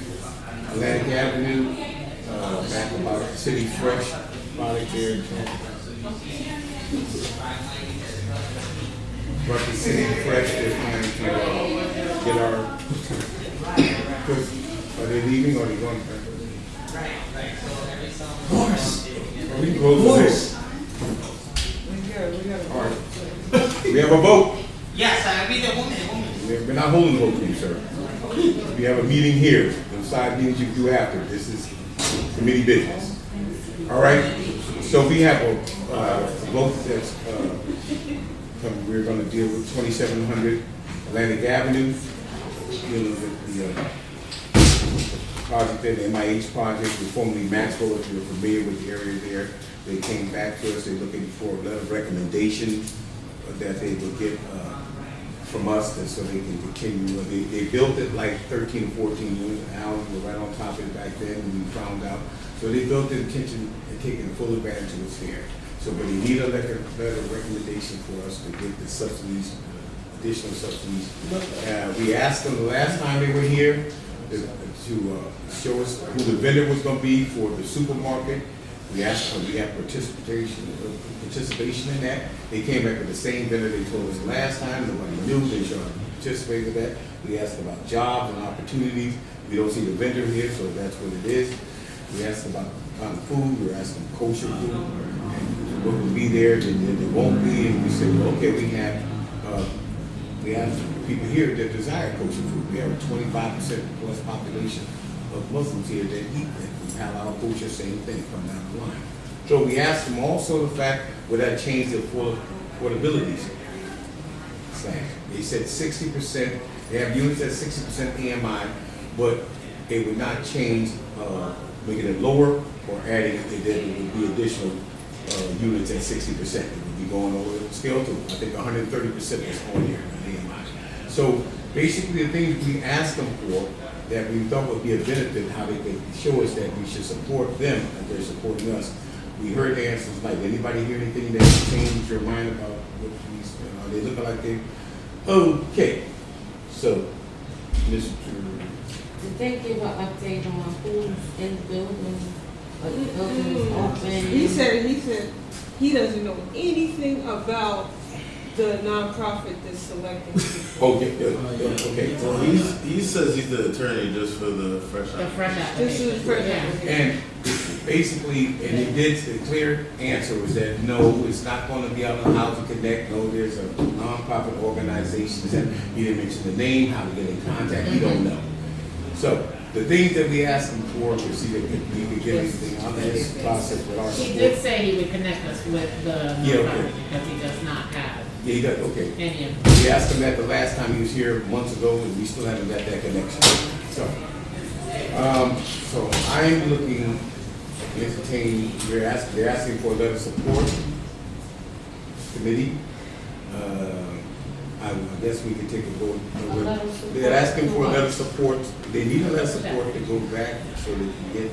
Atlantic Avenue, back about City Fresh product there. Representing Fresh, they're trying to get our, are they leaving or are they going? Of course. We can close this. All right. We have a vote. Yes, I be the woman. We're not holding the vote, please, sir. We have a meeting here. The side meetings you do after. This is committee business. All right. So we have a vote that's we're going to deal with 2700 Atlantic Avenue, dealing with the project there, the MIH project, with formerly Maxwell. If you're familiar with the area there, they came back to us. They're looking for a letter of recommendation that they will get from us, so they can continue. They built it like 13 or 14 units. Alan was right on top of it back then, and we found out. So they built the intention and taking full advantage of what's there. So, but they need a letter of recommendation for us to get the subsidies, additional subsidies. We asked them the last time they were here to show us who the vendor was going to be for the supermarket. We asked them, we have participation in that. They came back with the same vendor they told us last time. Nobody knew they should participate with that. We asked about jobs and opportunities. We don't see the vendor here, so that's what it is. We asked about food. We were asking kosher food and what will be there, and there won't be. And we said, well, okay, we have people here that desire kosher food. We have a 25% plus population of Muslims here that eat that. Halal, kosher, same thing, come down the line. So we asked them also the fact, would that change the affordability slant? They said 60%, they have units at 60% AMI, but it would not change, making it lower or adding it, there would be additional units at 60%. It would be going over the scale to, I think 130% is on here in AMI. So basically the things we asked them for that we thought would be a benefit, how they could show us that we should support them and they're supporting us. We heard the answers like, anybody hear anything that changed your mind about what these, are they looking like they, okay. So, Mr. Did they give an update on who's in the building? Or the building is open? He said he doesn't know anything about the nonprofit that's selecting people. Okay. Well, he says he's the attorney just for the fresh application. The fresh application. This is fresh application. And basically, and he did, the clear answer was that no, it's not going to be out on Housing Connect. No, there's a nonprofit organization that he didn't mention the name, how to get in contact, he don't know. So the things that we asked him for to see if we could get anything on this process with our support. He did say he would connect us with the nonprofit because he does not have. Yeah, he does, okay. Any of We asked him that the last time he was here months ago, and we still haven't got that connection. So I am looking, they're asking for a letter of support, committee. I guess we could take a vote. They're asking for a letter of support. They need a letter of support to go back so they can get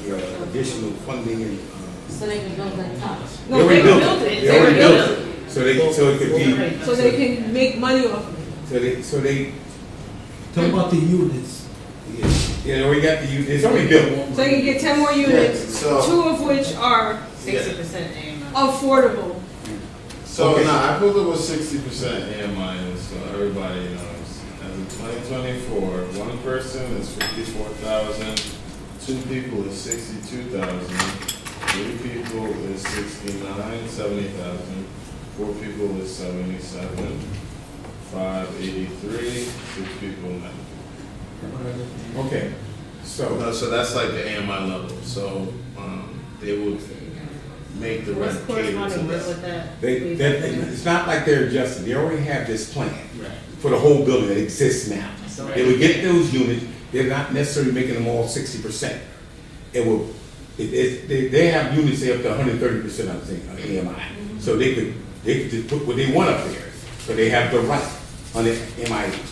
the additional funding and. So they can build that top. No, they built it. They already built it. So it could be. So they can make money off of it. So they. Tell about the units. Yeah, they already got the units. It's already built. So they can get 10 more units, so, 2 of which are 60% AMI. affordable. So I put it was 60% AMI, so everybody knows. As of 2024, one person is 54,000, 2 people is 62,000, 3 people is 70,000, 4 people is 77, 5 83, 6 people 90. Okay. So that's like the AMI level. So they would make the rent cater to that. It's not like they're adjusting. They already have this plan for the whole building that exists now. They would get those units. They're not necessarily making them all 60%. They have units say up to 130%, I think, of AMI. So they could just put what they want up there. So they have the right on the MIH.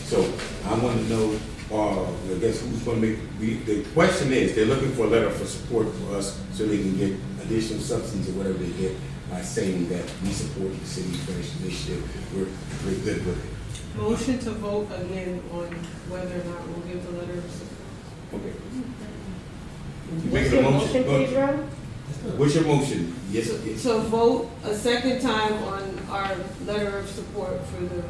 So I want to know I guess who's gonna make, the question is, they're looking for a letter for support for us so they can get additional subsidies or whatever they get by saying that we support the city's financial initiative. We're good with it. Motion to vote again on whether or not we'll give the letter of support. Okay. You What's making a your motion, Go- please, Rob? What's your motion? Yes, yes. So vote a second time on our letter of support for the,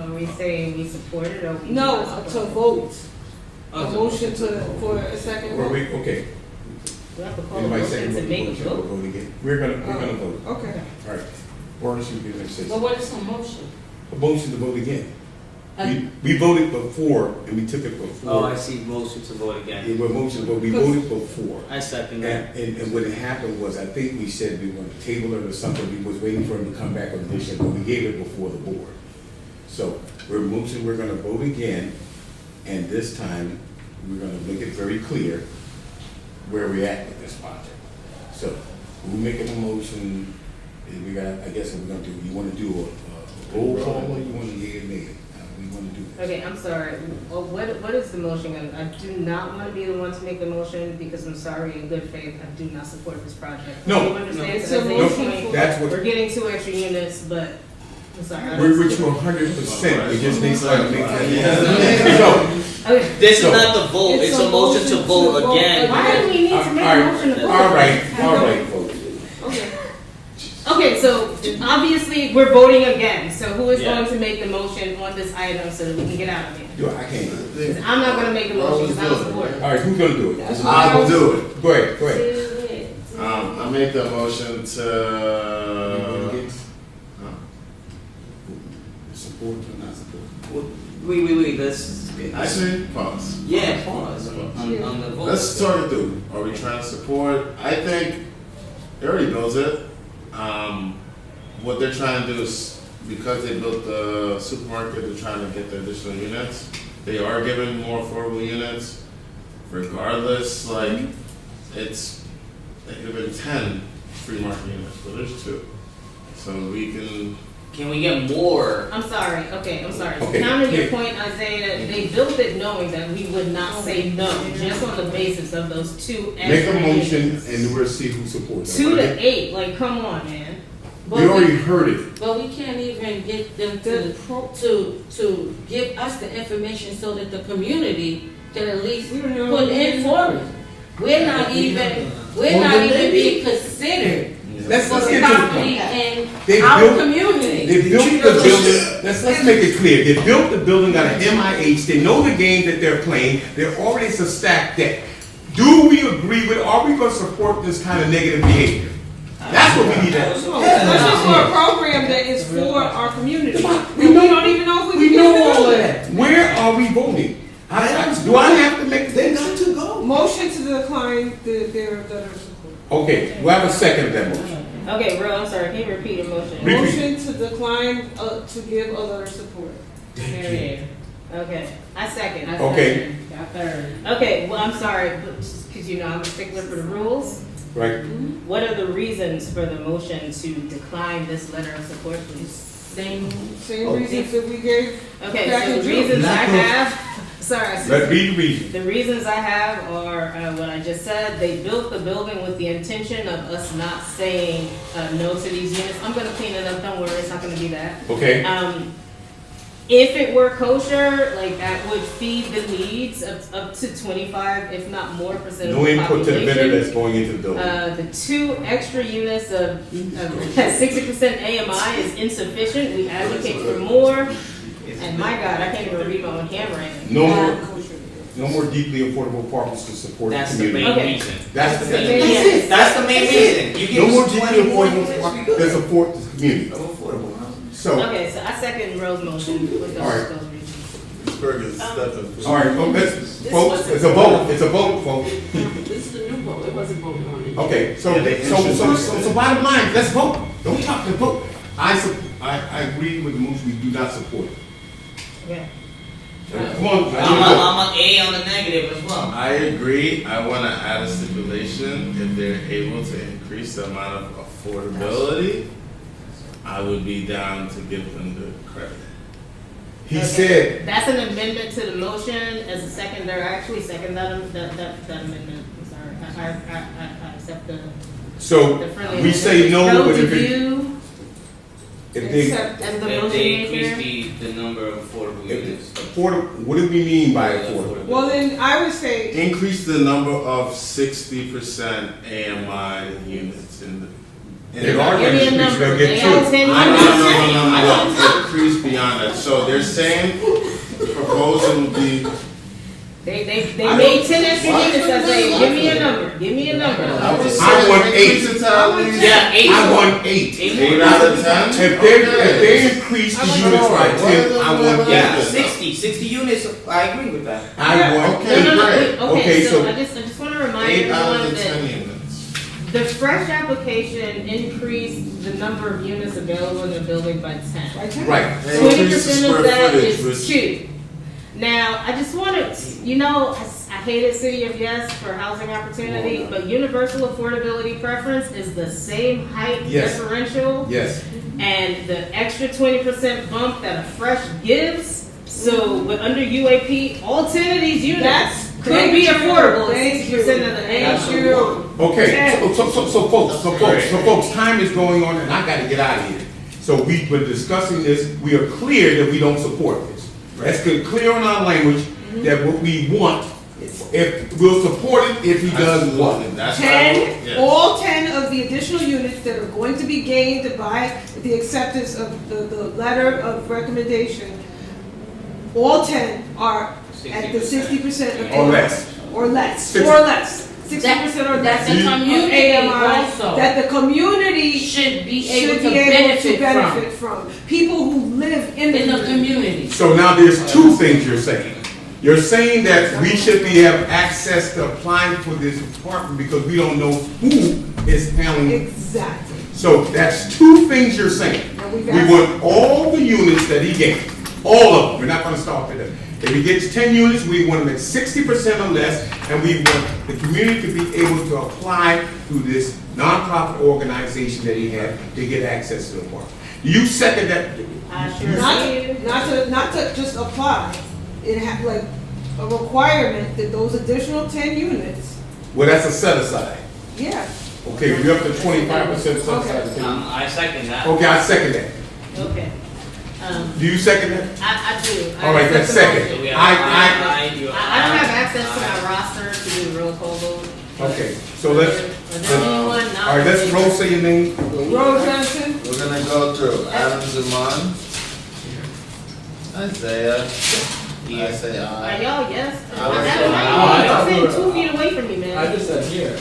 Are we saying we support it or we? no, not to support it? vote. A motion for a second Were vote. we, okay. We have to call a Anybody motion second to vote? make a Motion, we'll vote. vote again. We're gonna vote. Okay. All right. Orange, you can say But what is a motion? a motion to vote again. We voted before and we took it before. Oh, I see, motion to vote again. It was motion, but we voted before. I second that. And what had happened was, I think we said we wanted to table it or something, we was waiting for him to come back with addition, but we gave it before the board. So, we're gonna vote again, and this time, we're gonna make it very clear where we're at with this project. So, we're making a motion, and we got, I guess what we're gonna do, you wanna do a roll call, or you wanna yea or nay? We wanna do this. Okay, I'm sorry. Well, what is the motion? I do not want to be the one to make the motion because I'm sorry, in good faith, I do not support this project. No, You understand? It's So a at this motion point, for- That's what, we're getting 2 extra units, but I'm sorry. I we're don't with you support 100%, we just need to make that. it. So, Okay. This is So- not the vote, it's a motion to vote again. Why do we need to make a motion to vote? all right, folks. Okay. Okay, so obviously, we're voting again. So who is Yeah. going to make the motion on this item so that we can get out of here? I can't. 'Cause I'm not gonna make the motion because I don't support it. All right, who's gonna do it? I will do it. Go ahead. I make the motion to. Support or not support? Wait, let's. Actually, pause. Yeah, pause on the vote. Let's talk it through. Are we trying to support? I think they already knows it. What they're trying to do is, because they built the supermarket, they're trying to get the additional units. They are giving more affordable units. Regardless, like, it's, they could have been 10 free market units, but there's 2. So we Can we get more? I'm sorry, okay, I'm sorry. Okay. Counter your point, Isaiah, they built it knowing that we would not say no, just on the basis of those 2 Make extra a motion units. and we'll see who supports it. 2 to 8, like, come on, man. We already heard it. But we can't even get them to give us the information so that the community can at least put in for it. We're not even being considered Let's for get the to the property point. in our community. They built the building, let's make it clear, they built the building out of MIH, they know the game that they're playing, they're already a stacked deck. Do we agree with, are we gonna support this kind of negative behavior? That's what we need to ask. Especially for a program that is for our community. We We know- don't even know if we We can know get all of it. that. Where are we voting? Do I have to make the motion? Motion to decline their letter of support. Okay, do I have a second of that motion? Okay, bro, I'm sorry, can you repeat your motion? Repeat. Motion to decline, to give a letter of support. Period. Okay, I second. Okay. Got third. Okay, well, I'm sorry, because you know I'm a stickler for the rules. Right? What are the reasons for the motion to decline this letter of support, please? Same reasons that we gave Okay, back so in the June. reasons I have, sorry. Let's read the reason. The reasons I have are what I just said. They built the building with the intention of us not saying no to these units. I'm gonna clean it up, don't worry, it's not gonna be that. Okay. If it were kosher, like that would feed the needs of up to 25, if not more percent of No the input to the vendor population. that's going into the building. The 2 extra units of 60% AMI is insufficient. We advocate for more. And my God, I can't even read my own handwriting. No more deeply affordable apartments to support the That's the community. main Okay. reason. That's the Yes. That's the main reason. You No give more us deeply 20 more affordable units, we apartments good. that support the community. So, Okay, so I second Rose's motion with those, All right. those reasons. all right, folks, it's a vote, folks. This is a new vote, it wasn't voted on. Okay, so bottom line, let's vote. Don't talk, let's vote. I agree with the motion, we do not support it. Okay. Come on, I'm an A on the negative as well. I agree. I want to add a stipulation. If they're able to increase the amount of affordability, I would be down to give them the credit. He said, That's an amendment to the motion as a second, or actually second that amendment. I'm sorry. I accept the so the friendly we say no, amendment. but No if to it, you, if they, accept as the If motion they maker. increase the number of affordable units. affordable, what do we mean by affordable? Well, then I would say, Increase the number of 60% AMI units in the. They are Give me a increasing, number. they'll They get all two. 10 No, increase beyond that. So they're saying proposal would be. They made 10 extra units. I say, give me a number. Give me a number. I want 8. Yeah, 8. I want 8. 8 out of 10? If they increase the units by 10, I want Yeah, 8. 60 units, I agree with that. I want Okay, 8. great. Okay, so so I just want to remind 8 out everyone of the that 10 units. the fresh application increased the number of units available in the building by 10. right. They 20% increased the of square that footage, is which- 2. Now, I just want to, I hated City of Yes for housing opportunity, but universal affordability preference is the same height Yes. differential. Yes. And the extra 20% bump that a fresh gives, so with under UAP, all 10 of these units could be affordable at 60% of the Thank age. you. Okay, so folks, time is going on and I gotta get out of here. So we've been discussing this, we are clear that we don't support this. Let's get clear on our language that what we want, if, we'll support it if he does what? That's 10, yes. all 10 of the additional units that are going to be gained by the acceptance of the letter of recommendation, all 10 are at the 60% of Or less. Or less, 60. or less. 60% or less. That the community of AMI, also that the community should be should able be to able to benefit benefit from. People who live in the in the community. community. So now there's two things you're saying. You're saying that we should be have access to applying for this apartment because we don't know who is handling it. Exactly. So that's two things you're saying. Now we've We asked- want all the units that he gets, all of them. We're not gonna stop at that. If he gets 10 units, we want him at 60% or less, and we want the community to be able to apply through this nonprofit organization that he had to get access to the park. Do you second that? I sure Not to just apply, it have like a requirement that those additional 10 units, Well, that's a set aside. yeah. Okay, we're up to 25% set aside. I second that. Okay, I second that. Okay. Do you second that? I do. All right, that's second. So we have I- I don't have access to my roster to do roll call vote. Okay, so let's, Are there anyone not? all right, let's roll, say your name. Rose Johnson, We're gonna go through Adam Zaman, Isaiah, I say Are aye. y'all yes? I was I'm saying saying 2 feet away from me, man. I just said here.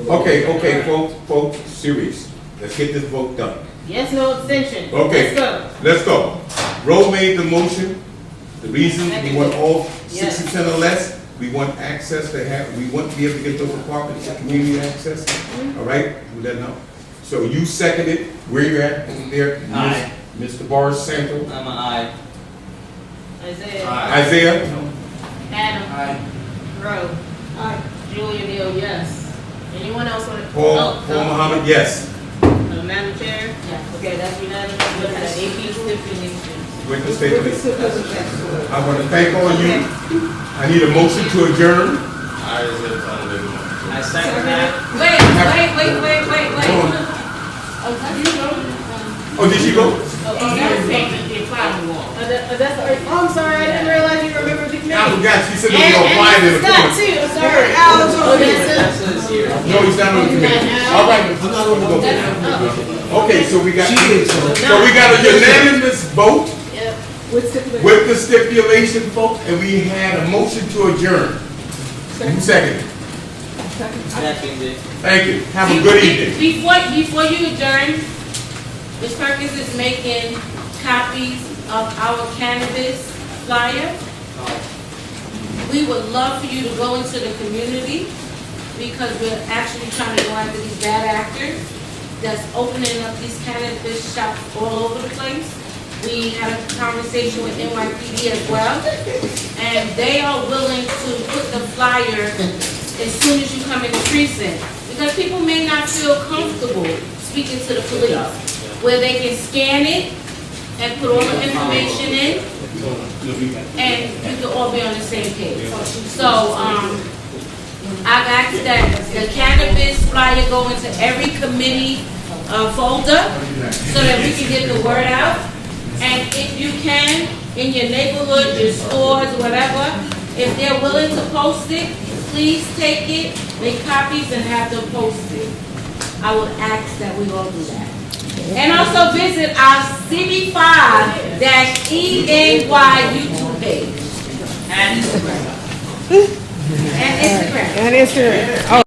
Okay, folks, serious. Let's get this vote done. Yes, no abstention. Okay. Let's go. Let's go. Rose made the motion. The reason we want all Yes. 60% or less, we want access to have, we want to be able to get those apartments, community access. All right, do that now. So you seconded, where you at, over there? Aye. Mr. Boris Santo. I'm an aye. Isaiah. Isaiah? Adam. Aye. Rowe. aye. Julia Neal, yes. Anyone else want to? Paul Muhammad, yes. Madam Chair? Yeah. Okay, that's unanimous with the AP stipulations. With the statement. I want to thank all of you. I need a motion to adjourn. I is it on the I second that. Wait. Oh, did she go? I'm sorry, I didn't realize you remembered the committee. I forgot, she said we were quiet in the Scott corner. too, I'm sorry. That's us here. No, he's not on the committee. All right, I'm not on the committee. Okay, so we got, so we got a unanimous vote with the stipulation, folks, and we had a motion to adjourn. Who seconded? Seconded. Thank you. Have a good evening. Before you adjourn, Ms. Perkins is making copies of our cannabis flyer. We would love for you to go into the community because we're actually trying to go after these bad actors that's opening up these cannabis shops all over the place. We had a conversation with NYPD as well, and they are willing to put the flyer as soon as you come in the precinct. Because people may not feel comfortable speaking to the police, where they can scan it and put all the information in, and you can all be on the same page. So, I've asked that the cannabis flyer go into every committee folder so that we can get the word out. And if you can, in your neighborhood, your stores, whatever, if they're willing to post it, please take it, make copies, and have them posted. I would ask that we all do that. And also visit our CB5-ENY YouTube page. And Instagram. And Instagram.